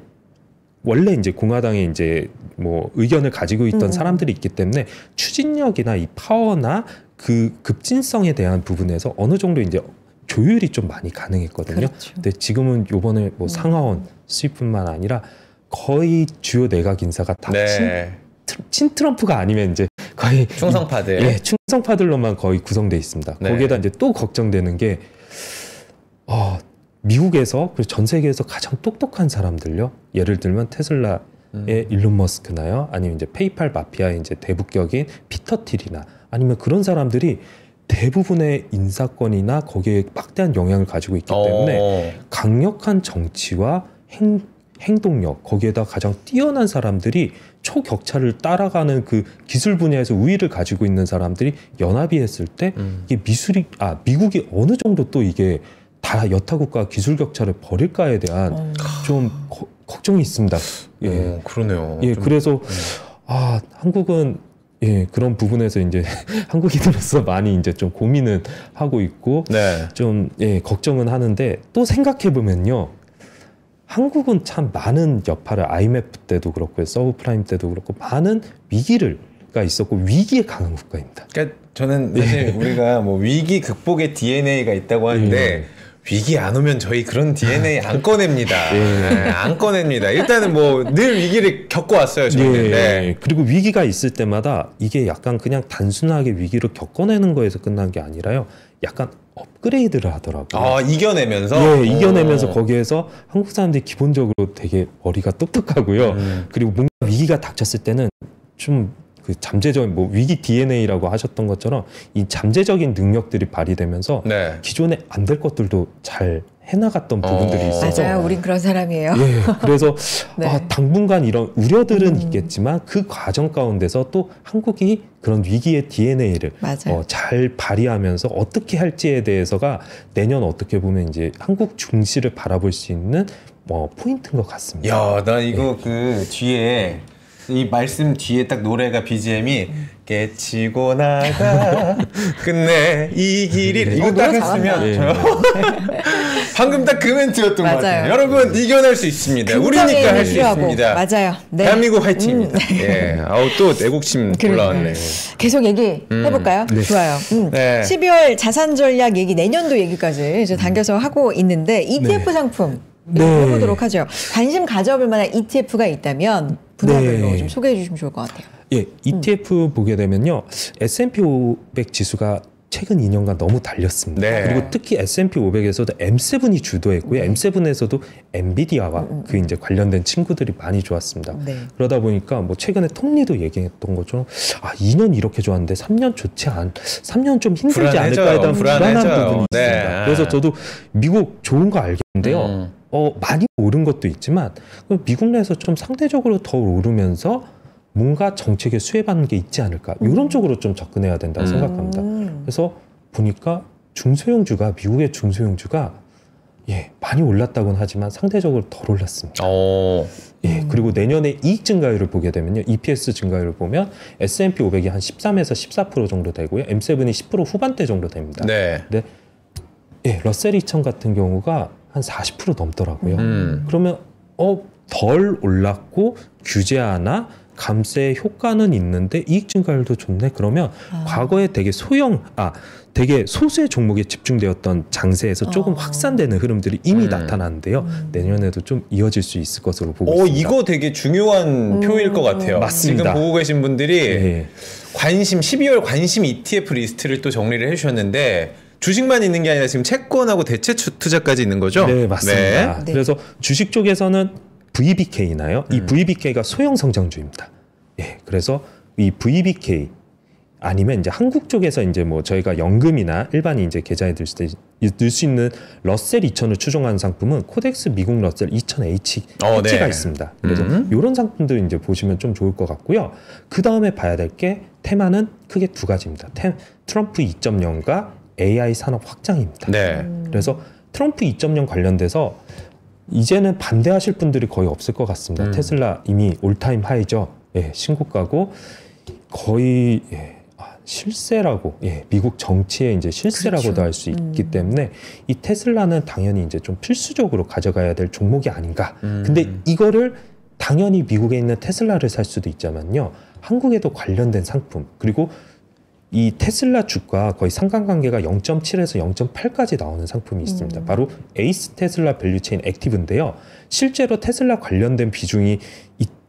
원래 이제 공화당에 이제 뭐 의견을 가지고 있던 사람들이 있기 때문에 추진력이나 이 파워나 그 급진성에 대한 부분에서 어느 정도 이제 조율이 좀 많이 가능했거든요. 그렇죠. 근데 지금은 요번에 뭐 상하원 수입뿐만 아니라 거의 주요 내각 인사가 다 네. 친트럼프가 아니면 이제 거의 충성파들. 예, 충성파들로만 거의 구성돼 있습니다. 네. 거기에다 이제 또 걱정되는 게 미국에서 그리고 전 세계에서 가장 똑똑한 사람들요. 예를 들면 테슬라의 일론 머스크나요, 아니면 이제 페이팔 마피아의 이제 대북격인 피터 틸이나 아니면 그런 사람들이 대부분의 인사권이나 거기에 막대한 영향을 가지고 있기 때문에 강력한 정치와 행동력, 거기에다 가장 뛰어난 사람들이 초격차를 따라가는 그 기술 분야에서 우위를 가지고 있는 사람들이 연합이 했을 때 이게 미국이 어느 정도 또 이게 다 여타국가 기술 격차를 벌일까에 대한 좀 걱정이 있습니다. 예, 그러네요. 예, 그래서 한국은 예, 그런 부분에서 이제 한국인으로서 많이 이제 좀 고민은 하고 있고 네. 좀 예, 걱정은 하는데 또 생각해 보면요. 한국은 참 많은 여파를 IMF 때도 그렇고 서브프라임 때도 그렇고 많은 위기가 있었고 위기에 강한 국가입니다. 그러니까 저는 사실 우리가 뭐 위기 극복의 DNA가 있다고 하는데 위기 안 오면 저희 그런 DNA 안 꺼냅니다. 네, 안 꺼냅니다. 일단은 뭐 늘 위기를 겪어왔어요. 저희는. 네. 그리고 위기가 있을 때마다 이게 약간 그냥 단순하게 위기를 겪어내는 거에서 끝난 게 아니라요. 약간 업그레이드를 하더라고요. 이겨내면서? 예, 이겨내면서 거기에서 한국 사람들이 기본적으로 되게 머리가 똑똑하고요. 그리고 뭔가 위기가 닥쳤을 때는 좀 그 잠재적인 뭐 위기 DNA라고 하셨던 것처럼 이 잠재적인 능력들이 발휘되면서 네. 기존에 안 될 것들도 잘 해나갔던 부분들이 있어서 맞아요. 우린 그런 사람이에요. 예, 그래서 네. 당분간 이런 우려들은 있겠지만 그 과정 가운데서 또 한국이 그런 위기의 DNA를 잘 발휘하면서 어떻게 할지에 대해서가 내년 어떻게 보면 이제 한국 중시를 바라볼 수 있는 포인트인 것 같습니다. 야, 나 이거 그 뒤에 이 말씀 뒤에 딱 노래가 BGM이 깨치고 나가 끝내 이 길이 이거 딱 했으면 저요. 방금 딱 그 멘트였던 것 같아요. 여러분 이겨낼 수 있습니다. 우리니까 할 수 있습니다. 맞아요. 네. 대한민국 화이팅입니다. 예. 또 애국심 올라왔네. 계속 얘기 해볼까요? 네. 좋아요. 네. 12월 자산 전략 얘기 내년도 얘기까지 이제 당겨서 하고 있는데 ETF 상품 해보도록 하죠. 관심 가져볼 만한 ETF가 있다면 분야별로 좀 소개해 주시면 좋을 것 같아요. 예, ETF 보게 되면요. S&P 500 지수가 최근 2년간 너무 달렸습니다. 네. 그리고 특히 S&P 500에서도 M7이 주도했고요. M7에서도 엔비디아와 그 이제 관련된 친구들이 많이 좋았습니다. 그러다 보니까 뭐 최근에 톱니도 얘기했던 것처럼 2년 이렇게 좋았는데 3년 3년 좀 힘들지 않을까에 대한 불안한 부분이 있습니다. 그래서 저도 미국 좋은 거 알겠는데요. 많이 오른 것도 있지만 미국 내에서 좀 상대적으로 더 오르면서 뭔가 정책에 수혜받는 게 있지 않을까 이런 쪽으로 좀 접근해야 된다고 생각합니다. 그래서 보니까 중소형주가 미국의 중소형주가 많이 올랐다고는 하지만 상대적으로 덜 올랐습니다. 그리고 내년에 이익 증가율을 보게 되면요. EPS 증가율을 보면 S&P 500이 한 13에서 14% 정도 되고요. M7이 10% 후반대 정도 됩니다. 근데 러셀 2000 같은 경우가 한 40% 넘더라고요. 그러면 덜 올랐고 규제하나 감세 효과는 있는데 이익 증가율도 좋네. 그러면 과거에 되게 되게 소수의 종목에 집중되었던 장세에서 조금 확산되는 흐름들이 이미 나타나는데요. 내년에도 좀 이어질 수 있을 것으로 보고 있습니다. 이거 되게 중요한 표일 것 같아요. 맞습니다. 지금 보고 계신 분들이 12월 관심 ETF 리스트를 또 정리를 해주셨는데 주식만 있는 게 아니라 지금 채권하고 대체 투자까지 있는 거죠? 네, 맞습니다. 네. 그래서 주식 쪽에서는 VBK나요? 이 VBK가 소형 성장주입니다. 그래서 이 VBK 아니면 이제 한국 쪽에서 이제 뭐 저희가 연금이나 일반인 이제 계좌에 들 수 있는 러셀 2000을 추종하는 상품은 코덱스 미국 러셀 2000H가 있습니다. 그래서 이런 상품들 이제 보시면 좀 좋을 것 같고요. 그 다음에 봐야 될 게 테마는 크게 두 가지입니다. 트럼프 2.0과 AI 산업 확장입니다. 그래서 트럼프 2.0 관련돼서 이제는 반대하실 분들이 거의 없을 것 같습니다. 테슬라 이미 올타임 하이죠. 신고가고 거의 실세라고, 미국 정치의 이제 실세라고도 그렇죠. 할 수 있기 때문에 이 테슬라는 당연히 이제 좀 필수적으로 가져가야 될 종목이 아닌가. 근데 이거를 당연히 미국에 있는 테슬라를 살 수도 있지만요, 한국에도 관련된 상품, 그리고 이 테슬라 주가 거의 상관관계가 0.7에서 0.8까지 나오는 상품이 있습니다. 바로 에이스 테슬라 밸류체인 액티브인데요. 실제로 테슬라 관련된 비중이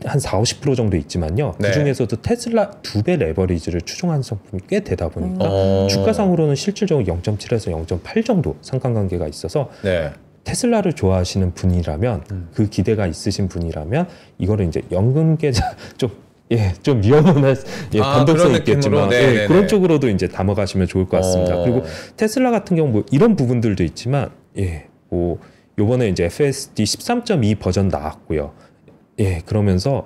한 40~50% 정도 있지만요. 네. 그중에서도 테슬라 2배 레버리지를 추종한 상품이 꽤 되다 보니까 주가상으로는 실질적으로 0.7에서 0.8 정도 상관관계가 있어서 네. 테슬라를 좋아하시는 분이라면 그 기대가 있으신 분이라면 이거를 이제 연금 계좌 좀 위험한 변동성이 있겠지만 그런 쪽으로도 이제 담아가시면 좋을 것 같습니다. 그리고 테슬라 같은 경우 뭐 이런 부분들도 있지만 뭐 요번에 이제 FSD 13.2 버전 나왔고요. 그러면서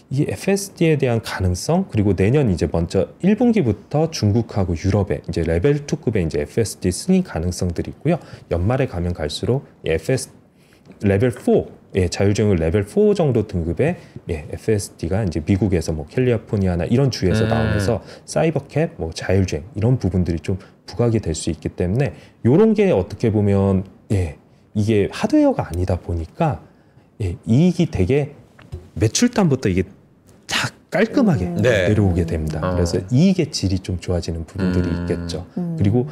이 FSD에 대한 가능성, 그리고 내년 이제 먼저 1분기부터 중국하고 유럽에 이제 레벨 2급의 이제 FSD 승인 가능성들이 있고요. 연말에 가면 갈수록 레벨 4 자율주행을 레벨 4 정도 등급의 FSD가 이제 미국에서 뭐 캘리포니아나 이런 주에서 나오면서 사이버캡, 뭐 자율주행 이런 부분들이 좀 부각이 될 수 있기 때문에 이런 게 어떻게 보면 이게 하드웨어가 아니다 보니까 이익이 되게 매출단부터 이게 다 깔끔하게 내려오게 됩니다. 그래서 이익의 질이 좀 좋아지는 부분들이 있겠죠. 그리고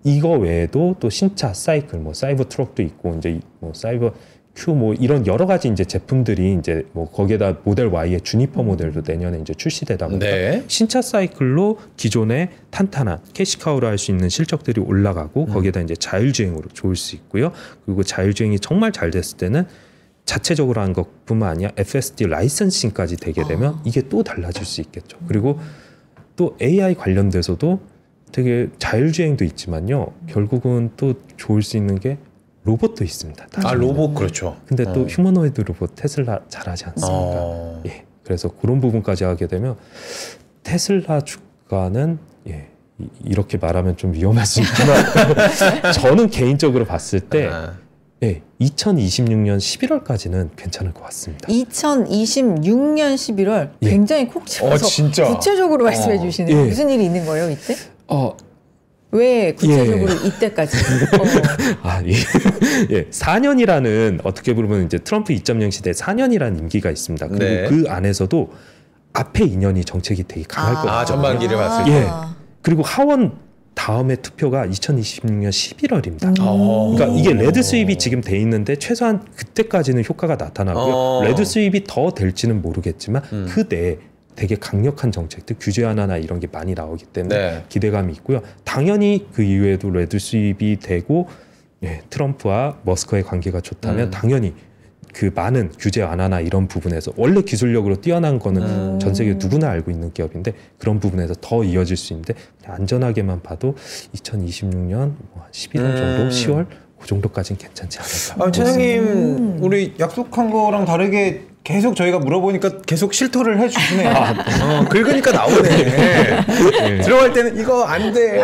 이거 외에도 또 신차 사이클, 뭐 사이버 트럭도 있고 이제 뭐 사이버 큐 뭐 이런 여러 가지 이제 제품들이 이제 뭐 거기에다 모델 Y의 주니퍼 모델도 내년에 이제 출시되다 보니까 신차 사이클로 기존의 탄탄한 캐시카우를 할 수 있는 실적들이 올라가고 거기에다 이제 자율주행으로 좋을 수 있고요. 그리고 자율주행이 정말 잘 됐을 때는 자체적으로 한 것뿐만 아니라 FSD 라이선싱까지 되게 되면 이게 또 달라질 수 있겠죠. 그리고 또 AI 관련돼서도 되게 자율주행도 있지만요. 결국은 또 좋을 수 있는 게 로봇도 있습니다. 로봇 그렇죠. 근데 또 휴머노이드 로봇 테슬라 잘하지 않습니까? 그래서 그런 부분까지 하게 되면 테슬라 주가는 이렇게 말하면 좀 위험할 수 있지만 저는 개인적으로 봤을 때 2026년 11월까지는 괜찮을 것 같습니다. 2026년 11월 굉장히 콕 집어서 구체적으로 말씀해 주시는 무슨 일이 있는 거예요 이때? 왜 구체적으로 이때까지? 4년이라는 어떻게 보면 이제 트럼프 2.0 시대 4년이라는 임기가 있습니다. 그리고 그 안에서도 앞에 2년이 정책이 되게 강할 것 같아요. 전반기를 봤을 때. 그리고 하원 다음에 투표가 2026년 11월입니다. 그러니까 이게 레드 수입이 지금 돼 있는데 최소한 그때까지는 효과가 나타나고요. 레드 수입이 더 될지는 모르겠지만 그 내에 되게 강력한 정책들, 규제 완화나 이런 게 많이 나오기 때문에 기대감이 있고요. 당연히 그 이후에도 레드 수입이 되고 트럼프와 머스크의 관계가 좋다면 당연히 그 많은 규제 완화나 이런 부분에서 원래 기술력으로 뛰어난 거는 전 세계 누구나 알고 있는 기업인데 그런 부분에서 더 이어질 수 있는데 그냥 안전하게만 봐도 2026년 11월 정도, 10월 그 정도까지는 괜찮지 않을까. 차장님 우리 약속한 거랑 다르게 계속 저희가 물어보니까 계속 실토를 해주시네요. 긁으니까 나오네. 들어갈 때는 이거 안 돼요.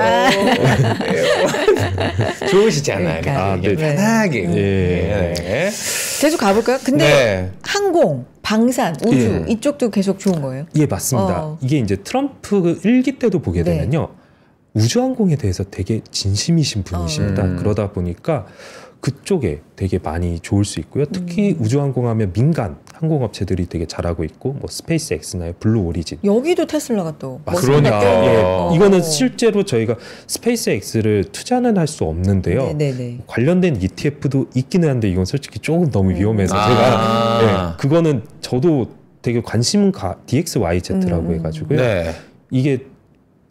좋으시잖아요. 편하게. 계속 가볼까요? 근데 항공, 방산, 우주 이쪽도 계속 좋은 거예요? 맞습니다. 이게 이제 트럼프 1기 때도 보게 되면요. 우주항공에 대해서 되게 진심이신 분이십니다. 그러다 보니까 그쪽에 되게 많이 좋을 수 있고요. 특히 우주항공하면 민간 항공업체들이 되게 잘하고 있고 뭐 스페이스X나 블루 오리진 여기도 테슬라가 또 그러니까 이거는 실제로 저희가 스페이스X를 투자는 할 수 없는데요. 관련된 ETF도 있기는 한데 이건 솔직히 조금 너무 위험해서 제가 그거는 저도 되게 관심은 DXYZ라고 해가지고요. 이게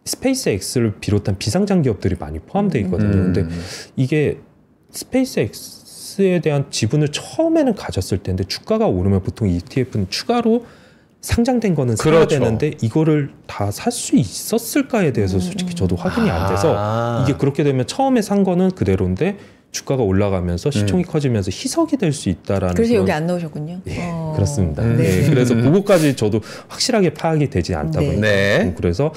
스페이스X를 비롯한 비상장 기업들이 많이 포함되어 있거든요. 근데 이게 스페이스X에 대한 지분을 처음에는 가졌을 텐데 주가가 오르면 보통 ETF는 추가로 상장된 거는 사야 되는데 이거를 다 살 수 있었을까에 대해서 솔직히 저도 확인이 안 돼서 이게 그렇게 되면 처음에 산 거는 그대로인데 주가가 올라가면서 시총이 커지면서 희석이 될 수 있다라는 그래서 여기 안 넣으셨군요. 그렇습니다. 그래서 그거까지 저도 확실하게 파악이 되지 않다 보니까 그래서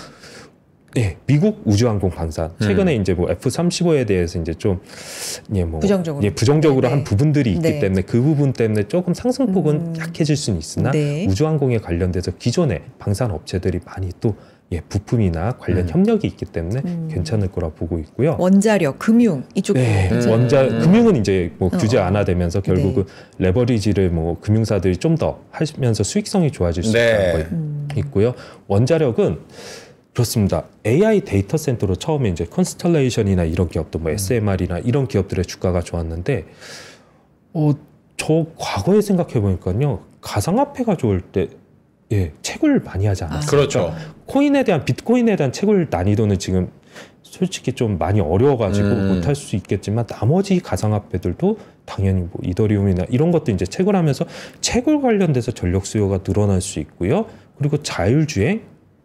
미국 우주항공 방산 최근에 이제 뭐 F-35에 대해서 이제 좀 부정적으로 한 부분들이 있기 때문에 그 부분 때문에 조금 상승폭은 약해질 수는 있으나 우주항공에 관련돼서 기존의 방산 업체들이 많이 또 부품이나 관련 협력이 있기 때문에 괜찮을 거라 보고 있고요. 원자력, 금융 이쪽. 네, 금융은 이제 뭐 규제 완화되면서 결국은 레버리지를 뭐 금융사들이 좀 더 하면서 수익성이 좋아질 수 있다는 거 있고요. 원자력은 그렇습니다. AI 데이터 센터로 처음에 이제 컨스텔레이션이나 이런 기업도 뭐 SMR이나 이런 기업들의 주가가 좋았는데, 저 과거에 생각해 보니까요, 가상화폐가 좋을 때 책을 많이 하지 않았어요. 그렇죠. 비트코인에 대한 채굴 난이도는 지금 솔직히 좀 많이 어려워가지고 못할 수 있겠지만, 나머지 가상화폐들도 당연히 뭐 이더리움이나 이런 것도 이제 채굴하면서 채굴 관련돼서 전력 수요가 늘어날 수 있고요. 그리고 자율주행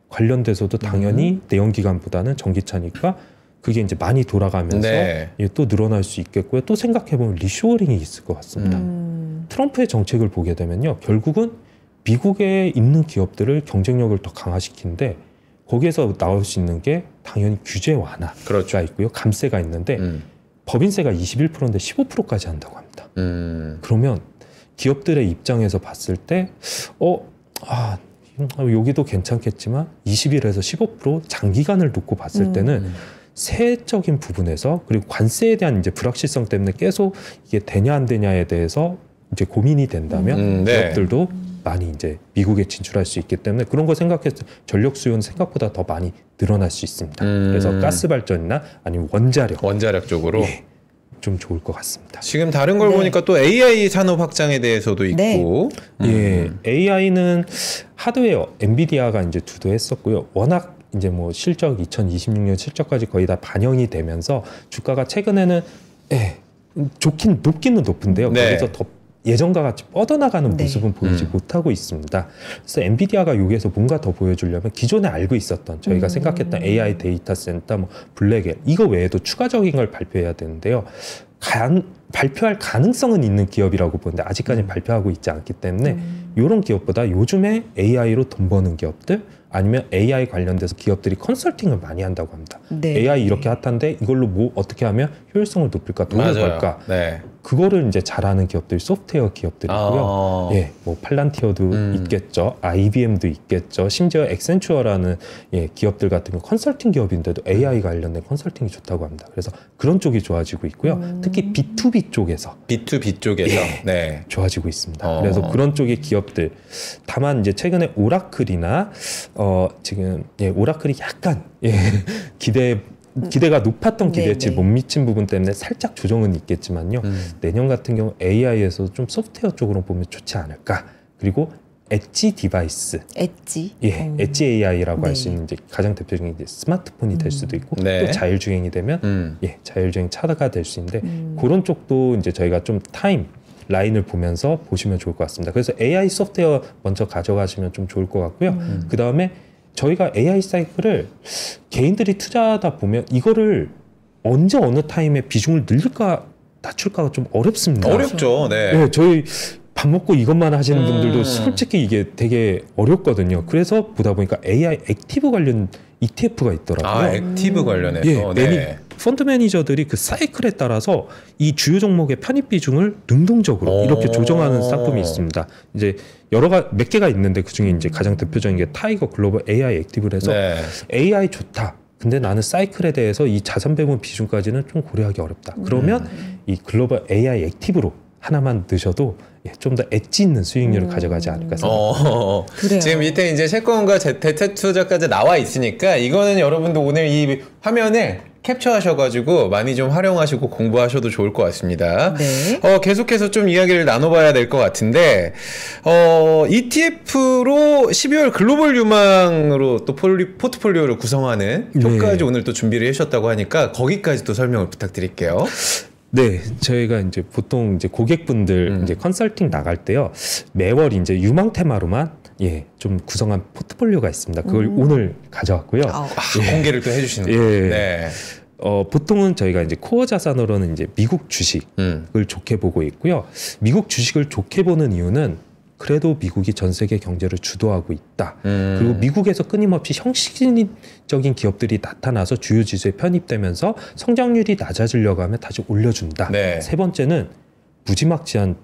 관련돼서도 당연히 내연기관보다는 전기차니까 그게 이제 많이 돌아가면서 또 늘어날 수 있겠고요. 또 생각해보면 리쇼어링이 있을 것 같습니다. 트럼프의 정책을 보게 되면요, 결국은 미국에 있는 기업들을 경쟁력을 더 강화시키는데, 거기에서 나올 수 있는 게 당연히 규제 완화가 있고요. 감세가 있는데 법인세가 21%인데 15%까지 한다고 합니다. 그러면 기업들의 입장에서 봤을 때 여기도 괜찮겠지만 21에서 15% 장기간을 놓고 봤을 때는 세적인 부분에서, 그리고 관세에 대한 이제 불확실성 때문에 계속 이게 되냐 안 되냐에 대해서 이제 고민이 된다면 기업들도 많이 이제 미국에 진출할 수 있기 때문에 그런 거 생각해서 전력 수요는 생각보다 더 많이 늘어날 수 있습니다. 그래서 가스 발전이나 아니면 원자력 쪽으로 좀 좋을 것 같습니다. 지금 다른 걸 보니까 또 AI 산업 확장에 대해서도 있고, AI는 하드웨어 엔비디아가 이제 주도했었고요. 워낙 이제 뭐 실적 2026년 실적까지 거의 다 반영이 되면서 주가가 최근에는 높기는 높은데요. 거기서 더 예전과 같이 뻗어나가는 모습은 보이지 못하고 있습니다. 그래서 엔비디아가 여기에서 뭔가 더 보여주려면 기존에 알고 있었던, 저희가 생각했던 AI 데이터 센터, 뭐 블랙엘, 이거 외에도 추가적인 걸 발표해야 되는데요. 발표할 가능성은 있는 기업이라고 보는데 아직까지는 발표하고 있지 않기 때문에 이런 기업보다 요즘에 AI로 돈 버는 기업들, 아니면 AI 관련돼서 기업들이 컨설팅을 많이 한다고 합니다. AI 이렇게 핫한데 이걸로 뭐 어떻게 하면 효율성을 높일까, 돈을 벌까, 그거를 이제 잘하는 기업들이 소프트웨어 기업들이고요. 뭐 팔란티어도 있겠죠, IBM도 있겠죠, 심지어 액센추어라는 기업들 같은 경우 컨설팅 기업인데도 AI 관련된 컨설팅이 좋다고 합니다. 그래서 그런 쪽이 좋아지고 있고요. 특히 B2B 쪽에서 좋아지고 있습니다. 그래서 그런 쪽의 기업들, 다만 이제 최근에 오라클이나 지금 오라클이 약간 기대가 높았던 기대치 못 미친 부분 때문에 살짝 조정은 있겠지만요. 내년 같은 경우 AI에서 좀 소프트웨어 쪽으로 보면 좋지 않을까. 그리고 엣지 디바이스, 엣지 AI라고 할 수 있는 이제 가장 대표적인 이제 스마트폰이 될 수도 있고, 또 자율주행이 되면 자율주행 차가 될 수 있는데, 그런 쪽도 이제 저희가 좀 타임 라인을 보면서 보시면 좋을 것 같습니다. 그래서 AI 소프트웨어 먼저 가져가시면 좀 좋을 것 같고요. 그 다음에 저희가 AI 사이클을 개인들이 투자하다 보면 이거를 언제 어느 타임에 비중을 늘릴까 낮출까가 좀 어렵습니다. 어렵죠. 저희 밥 먹고 이것만 하시는 분들도 솔직히 이게 되게 어렵거든요. 그래서 보다 보니까 AI 액티브 관련 ETF가 있더라고요. 액티브 관련해서. 펀드 매니저들이 그 사이클에 따라서 이 주요 종목의 편입 비중을 능동적으로 이렇게 조정하는 상품이 있습니다. 이제 몇 개가 있는데 그 중에 이제 가장 대표적인 게 타이거 글로벌 AI 액티브를 해서 AI 좋다. 근데 나는 사이클에 대해서 이 자산 배분 비중까지는 좀 고려하기 어렵다. 그러면 이 글로벌 AI 액티브로 하나만 넣으셔도 좀 더 엣지 있는 수익률을 가져가지 않을까 생각합니다. 지금 밑에 이제 채권과 대체 투자까지 나와 있으니까 이거는 여러분도 오늘 이 화면을 캡처하셔가지고 많이 좀 활용하시고 공부하셔도 좋을 것 같습니다. 계속해서 좀 이야기를 나눠봐야 될 것 같은데, ETF로 12월 글로벌 유망으로 또 포트폴리오를 구성하는 표까지 오늘 또 준비를 해주셨다고 하니까 거기까지 또 설명을 부탁드릴게요. 저희가 이제 보통 이제 고객분들 이제 컨설팅 나갈 때요, 매월 이제 유망 테마로만 좀 구성한 포트폴리오가 있습니다. 그걸 오늘 가져왔고요. 공개를 또 해주시는. 보통은 저희가 이제 코어 자산으로는 이제 미국 주식을 좋게 보고 있고요. 미국 주식을 좋게 보는 이유는 그래도 미국이 전 세계 경제를 주도하고 있다. 그리고 미국에서 끊임없이 형식적인 기업들이 나타나서 주요 지수에 편입되면서 성장률이 낮아지려고 하면 다시 올려준다. 세 번째는 무지막지한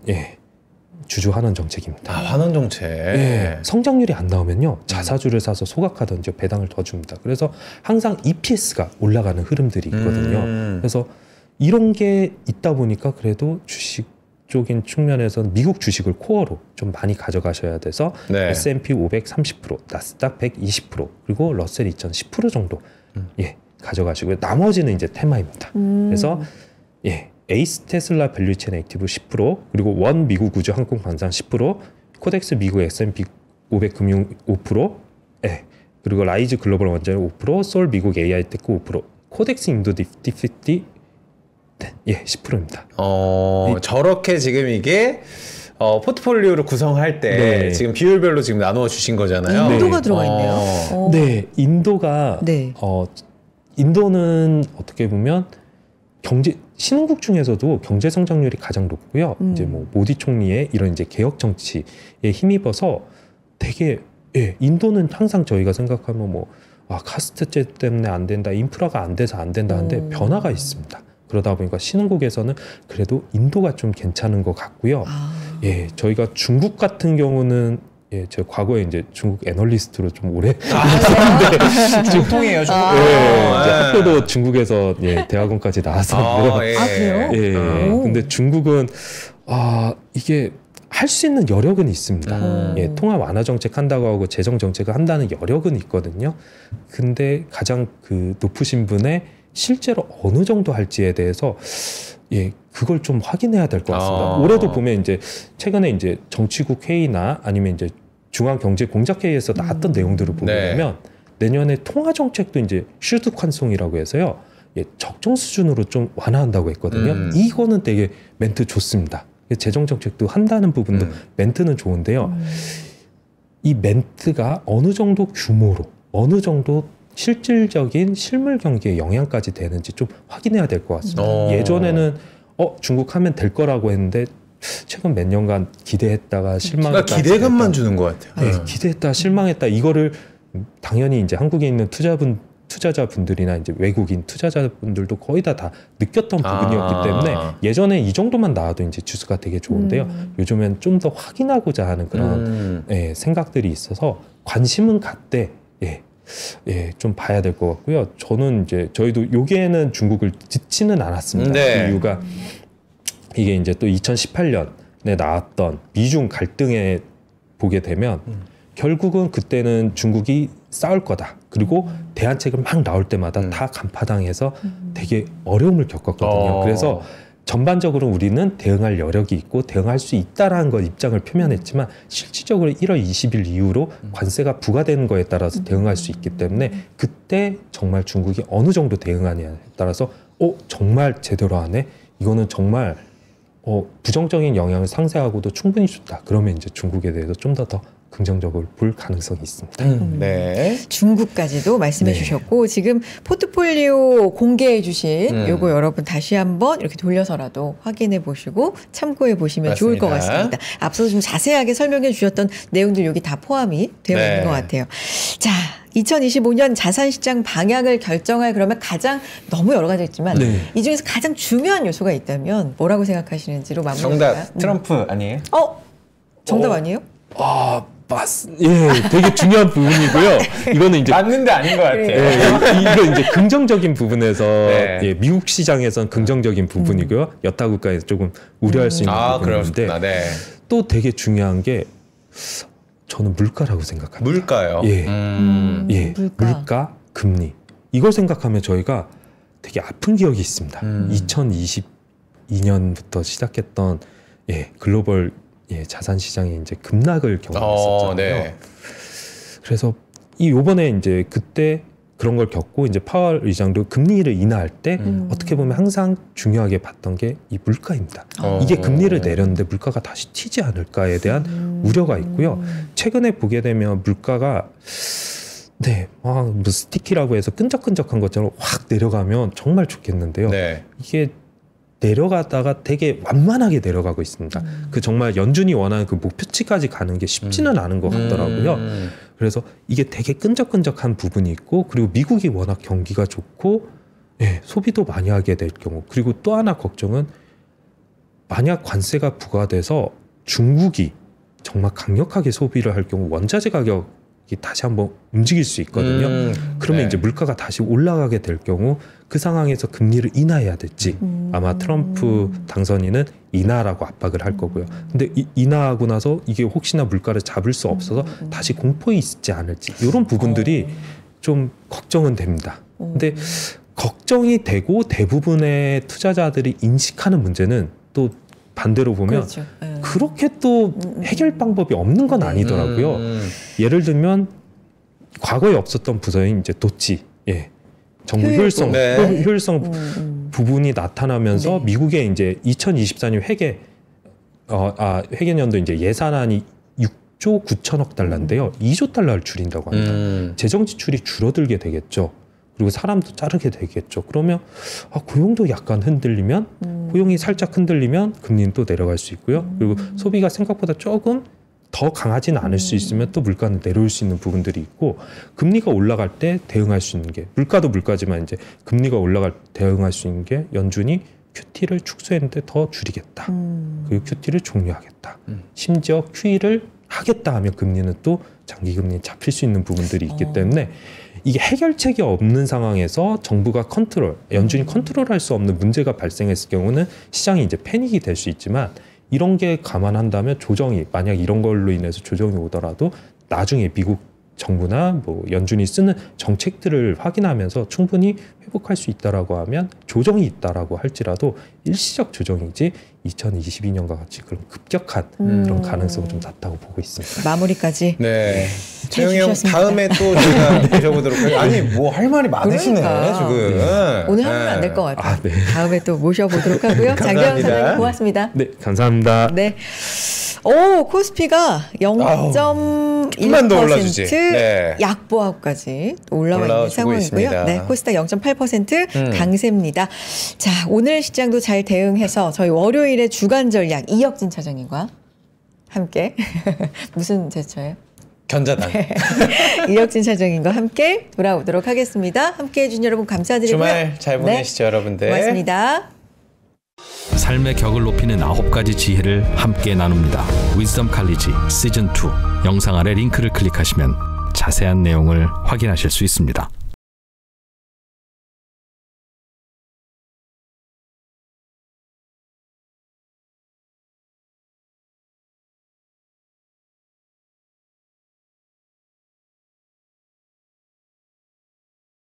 주주 환원 정책입니다. 아, 환원 정책. 네, 성장률이 안 나오면요 자사주를 사서 소각하든지 배당을 더 줍니다. 그래서 항상 EPS가 올라가는 흐름들이 있거든요. 그래서 이런 게 있다 보니까 그래도 주식 쪽인 측면에서는 미국 주식을 코어로 좀 많이 가져가셔야 돼서 네. S&P 500 30%, 나스닥 100 20%, 그리고 러셀 2000 10% 정도 예, 가져가시고요. 나머지는 이제 테마입니다. 그래서 예, 에이스 테슬라 밸류체인 액티브 10%, 그리고 원 미국 우주 항공 방산 10%, 코덱스 미국 S&P 500 금융 5%, 예, 그리고 라이즈 글로벌 원자력 5%, 솔 미국 AI 테크 5%, 코덱스 인도 니프티 50 예, 10%입니다. 저렇게 지금 이게 포트폴리오를 구성할 때 네. 지금 비율별로 지금 나누어 주신 거잖아요. 인도가 들어가 있네요. 네, 인도가 네. 인도는 어떻게 보면 신흥국 중에서도 경제 성장률이 가장 높고요. 이제 뭐 모디 총리의 이런 이제 개혁 정치에 힘입어서 되게 예, 인도는 항상 저희가 생각하면 뭐 카스트제 때문에 안 된다, 인프라가 안 돼서 안 된다 하는데 변화가 있습니다. 그러다 보니까 신흥국에서는 그래도 인도가 좀 괜찮은 것 같고요. 예, 저희가 중국 같은 경우는 예, 제가 과거에 이제 중국 애널리스트로 좀 오래 있었는데 중통이에요, 중통. 예, 이제 학교도 중국에서 예, 대학원까지 나왔었고요. 예. 그래요? 예, 근데 중국은 이게 할 수 있는 여력은 있습니다. 예, 통화 완화 정책 한다고 하고 재정 정책을 한다는 여력은 있거든요. 근데 가장 그 높으신 분의 실제로 어느 정도 할지에 대해서 예, 그걸 좀 확인해야 될 것 같습니다. 올해도 보면 이제 최근에 이제 정치국 회의나 아니면 이제 중앙경제공작회의에서 나왔던 내용들을 보게 되면 내년에 통화 정책도 이제 슈드 환송이라고 해서요. 예, 적정 수준으로 좀 완화한다고 했거든요. 이거는 되게 멘트 좋습니다. 재정 정책도 한다는 부분도 멘트는 좋은데요. 이 멘트가 어느 정도 규모로 어느 정도 실질적인 실물 경기에 영향까지 되는지 좀 확인해야 될 것 같습니다. 예전에는 중국 하면 될 거라고 했는데 최근 몇 년간 기대했다가 실망했다. 그러니까 기대감만 주는 것 같아요. 네, 기대했다 실망했다 이거를 당연히 이제 한국에 있는 투자자분들이나 이제 외국인 투자자분들도 거의 다 느꼈던 부분이었기 때문에 예전에 이 정도만 나와도 이제 주수가 되게 좋은데요. 요즘엔 좀 더 확인하고자 하는 그런 예, 생각들이 있어서 관심은 갖되 예, 좀 봐야 될 것 같고요. 저는 이제 저희도 요게는 중국을 듣지는 않았습니다. 네. 그 이유가 이게 이제 또 2018년에 나왔던 미중 갈등에 보게 되면 결국은 그때는 중국이 싸울 거다. 그리고 대안책을 막 나올 때마다 다 간파당해서 되게 어려움을 겪었거든요. 그래서 전반적으로 우리는 대응할 여력이 있고 대응할 수 있다라는 것 입장을 표명했지만 실질적으로 1월 20일 이후로 관세가 부과되는 거에 따라서 대응할 수 있기 때문에 그때 정말 중국이 어느 정도 대응하냐에 따라서 정말 제대로 하네. 이거는 정말 부정적인 영향을 상쇄하고도 충분히 좋다. 그러면 이제 중국에 대해서 좀 더 긍정적으로 볼 가능성이 있습니다. 네. 중국까지도 말씀해 네. 주셨고 지금 포트폴리오 공개해 주신 요거 여러분 다시 한번 이렇게 돌려서라도 확인해 보시고 참고해 보시면 좋을 것 같습니다. 앞서서 좀 자세하게 설명해 주셨던 내용들 여기 다 포함이 되어 있는 것 같아요. 자, 2025년 자산시장 방향을 결정할 그러면 가장 너무 여러 가지 있지만 이 중에서 가장 중요한 요소가 있다면 뭐라고 생각하시는지로 마무리할까요? 정답 트럼프 아니에요? 정답 아니에요? 예, 되게 중요한 부분이고요. 이거는 이제 맞는데 아닌 것 같아요. 예, 이거 이제 긍정적인 부분에서 네. 예, 미국 시장에선 긍정적인 부분이고요. 여타 국가에서 조금 우려할 수 있는 부분인데 네. 또 되게 중요한 게 저는 물가라고 생각합니다. 물가요? 예, 예, 물가. 물가, 금리 이걸 생각하면 저희가 되게 아픈 기억이 있습니다. 2022년부터 시작했던 글로벌 자산 시장이 이제 급락을 경험했었잖아요. 네. 그래서 요번에 이제 그때 그런 걸 겪고 이제 파월 의장도 금리를 인하할 때 어떻게 보면 항상 중요하게 봤던 게 이 물가입니다. 이게 금리를 내렸는데 물가가 다시 튀지 않을까에 대한 우려가 있고요. 최근에 보게 되면 물가가 뭐 스티키라고 해서 끈적끈적한 것처럼 확 내려가면 정말 좋겠는데요. 네. 이게 내려가다가 되게 완만하게 내려가고 있습니다. 그 정말 연준이 원하는 그 목표치까지 가는 게 쉽지는 않은 것 같더라고요. 그래서 이게 되게 끈적끈적한 부분이 있고 그리고 미국이 워낙 경기가 좋고 소비도 많이 하게 될 경우 그리고 또 하나 걱정은 만약 관세가 부과돼서 중국이 정말 강력하게 소비를 할 경우 원자재 가격이 다시 한번 움직일 수 있거든요. 그러면 네. 이제 물가가 다시 올라가게 될 경우 그 상황에서 금리를 인하해야 될지 아마 트럼프 당선인은 인하라고 압박을 할 거고요. 근데 인하하고 나서 이게 혹시나 물가를 잡을 수 없어서 다시 공포에 있지 않을지 이런 부분들이 좀 걱정은 됩니다. 근데 걱정이 되고 대부분의 투자자들이 인식하는 문제는 또 반대로 보면 그렇죠. 그렇게 또 해결 방법이 없는 건 아니더라고요. 예를 들면 과거에 없었던 부서인 이제 도치, 정부 효율성, 네. 효율성 부분이 나타나면서 네. 미국의 이제 2024년 회계년도 이제 예산안이 6조 9천억 달러인데요, 2조 달러를 줄인다고 합니다. 재정 지출이 줄어들게 되겠죠. 그리고 사람도 자르게 되겠죠. 그러면 고용도 약간 흔들리면 고용이 살짝 흔들리면 금리는 또 내려갈 수 있고요. 그리고 소비가 생각보다 조금 더 강하지는 않을 수 있으면 또 물가는 내려올 수 있는 부분들이 있고 금리가 올라갈 때 대응할 수 있는 게 물가도 물가지만 이제 금리가 올라갈 때 대응할 수 있는 게 연준이 QT를 축소했는데 더 줄이겠다. 그리고 QT를 종료하겠다. 심지어 QE를 하겠다 하면 금리는 또 장기 금리 잡힐 수 있는 부분들이 있기 때문에 이게 해결책이 없는 상황에서 정부가 연준이 컨트롤할 수 없는 문제가 발생했을 경우는 시장이 이제 패닉이 될 수 있지만 이런 게 감안한다면 조정이 만약 이런 걸로 인해서 조정이 오더라도 나중에 미국 정부나 뭐 연준이 쓰는 정책들을 확인하면서 충분히 회복할 수 있다라고 하면 조정이 있다라고 할지라도 일시적 조정이지 2022년과 같이 그런 급격한 그런 가능성은 좀 낮다고 보고 있습니다. 마무리까지. 네. 최영희 형 해주셨습니다. 다음에 또 제가 모셔보도록 할게요. 아니 뭐 할 말이 많으시네 그러니까. 지금. 오늘 하면 안 될 것 같아요. 네. 다음에 또 모셔보도록 하고요. 장기영 감사합니다. 사장님 고맙습니다. 네, 감사합니다. 네. 오, 코스피가 0.1% 더 올라주지. 네. 약보합까지 올라와 있는 올라주고 상황이고요. 있습니다. 네, 코스닥 0.8% 강세입니다. 자, 오늘 시장도 잘 대응해서 저희 월요일에 주간 전략 이혁진 차장님과 함께 무슨 제쳐예요? 견자단. 이혁진 차장님과 함께 돌아오도록 하겠습니다. 함께 해준 여러분 감사드리고요. 주말 잘 보내시죠, 여러분들. 고맙습니다. 삶의 격을 높이는 9가지 지혜를 함께 나눕니다. 위즈덤 칼리지 시즌2 영상 아래 링크를 클릭하시면 자세한 내용을 확인하실 수 있습니다.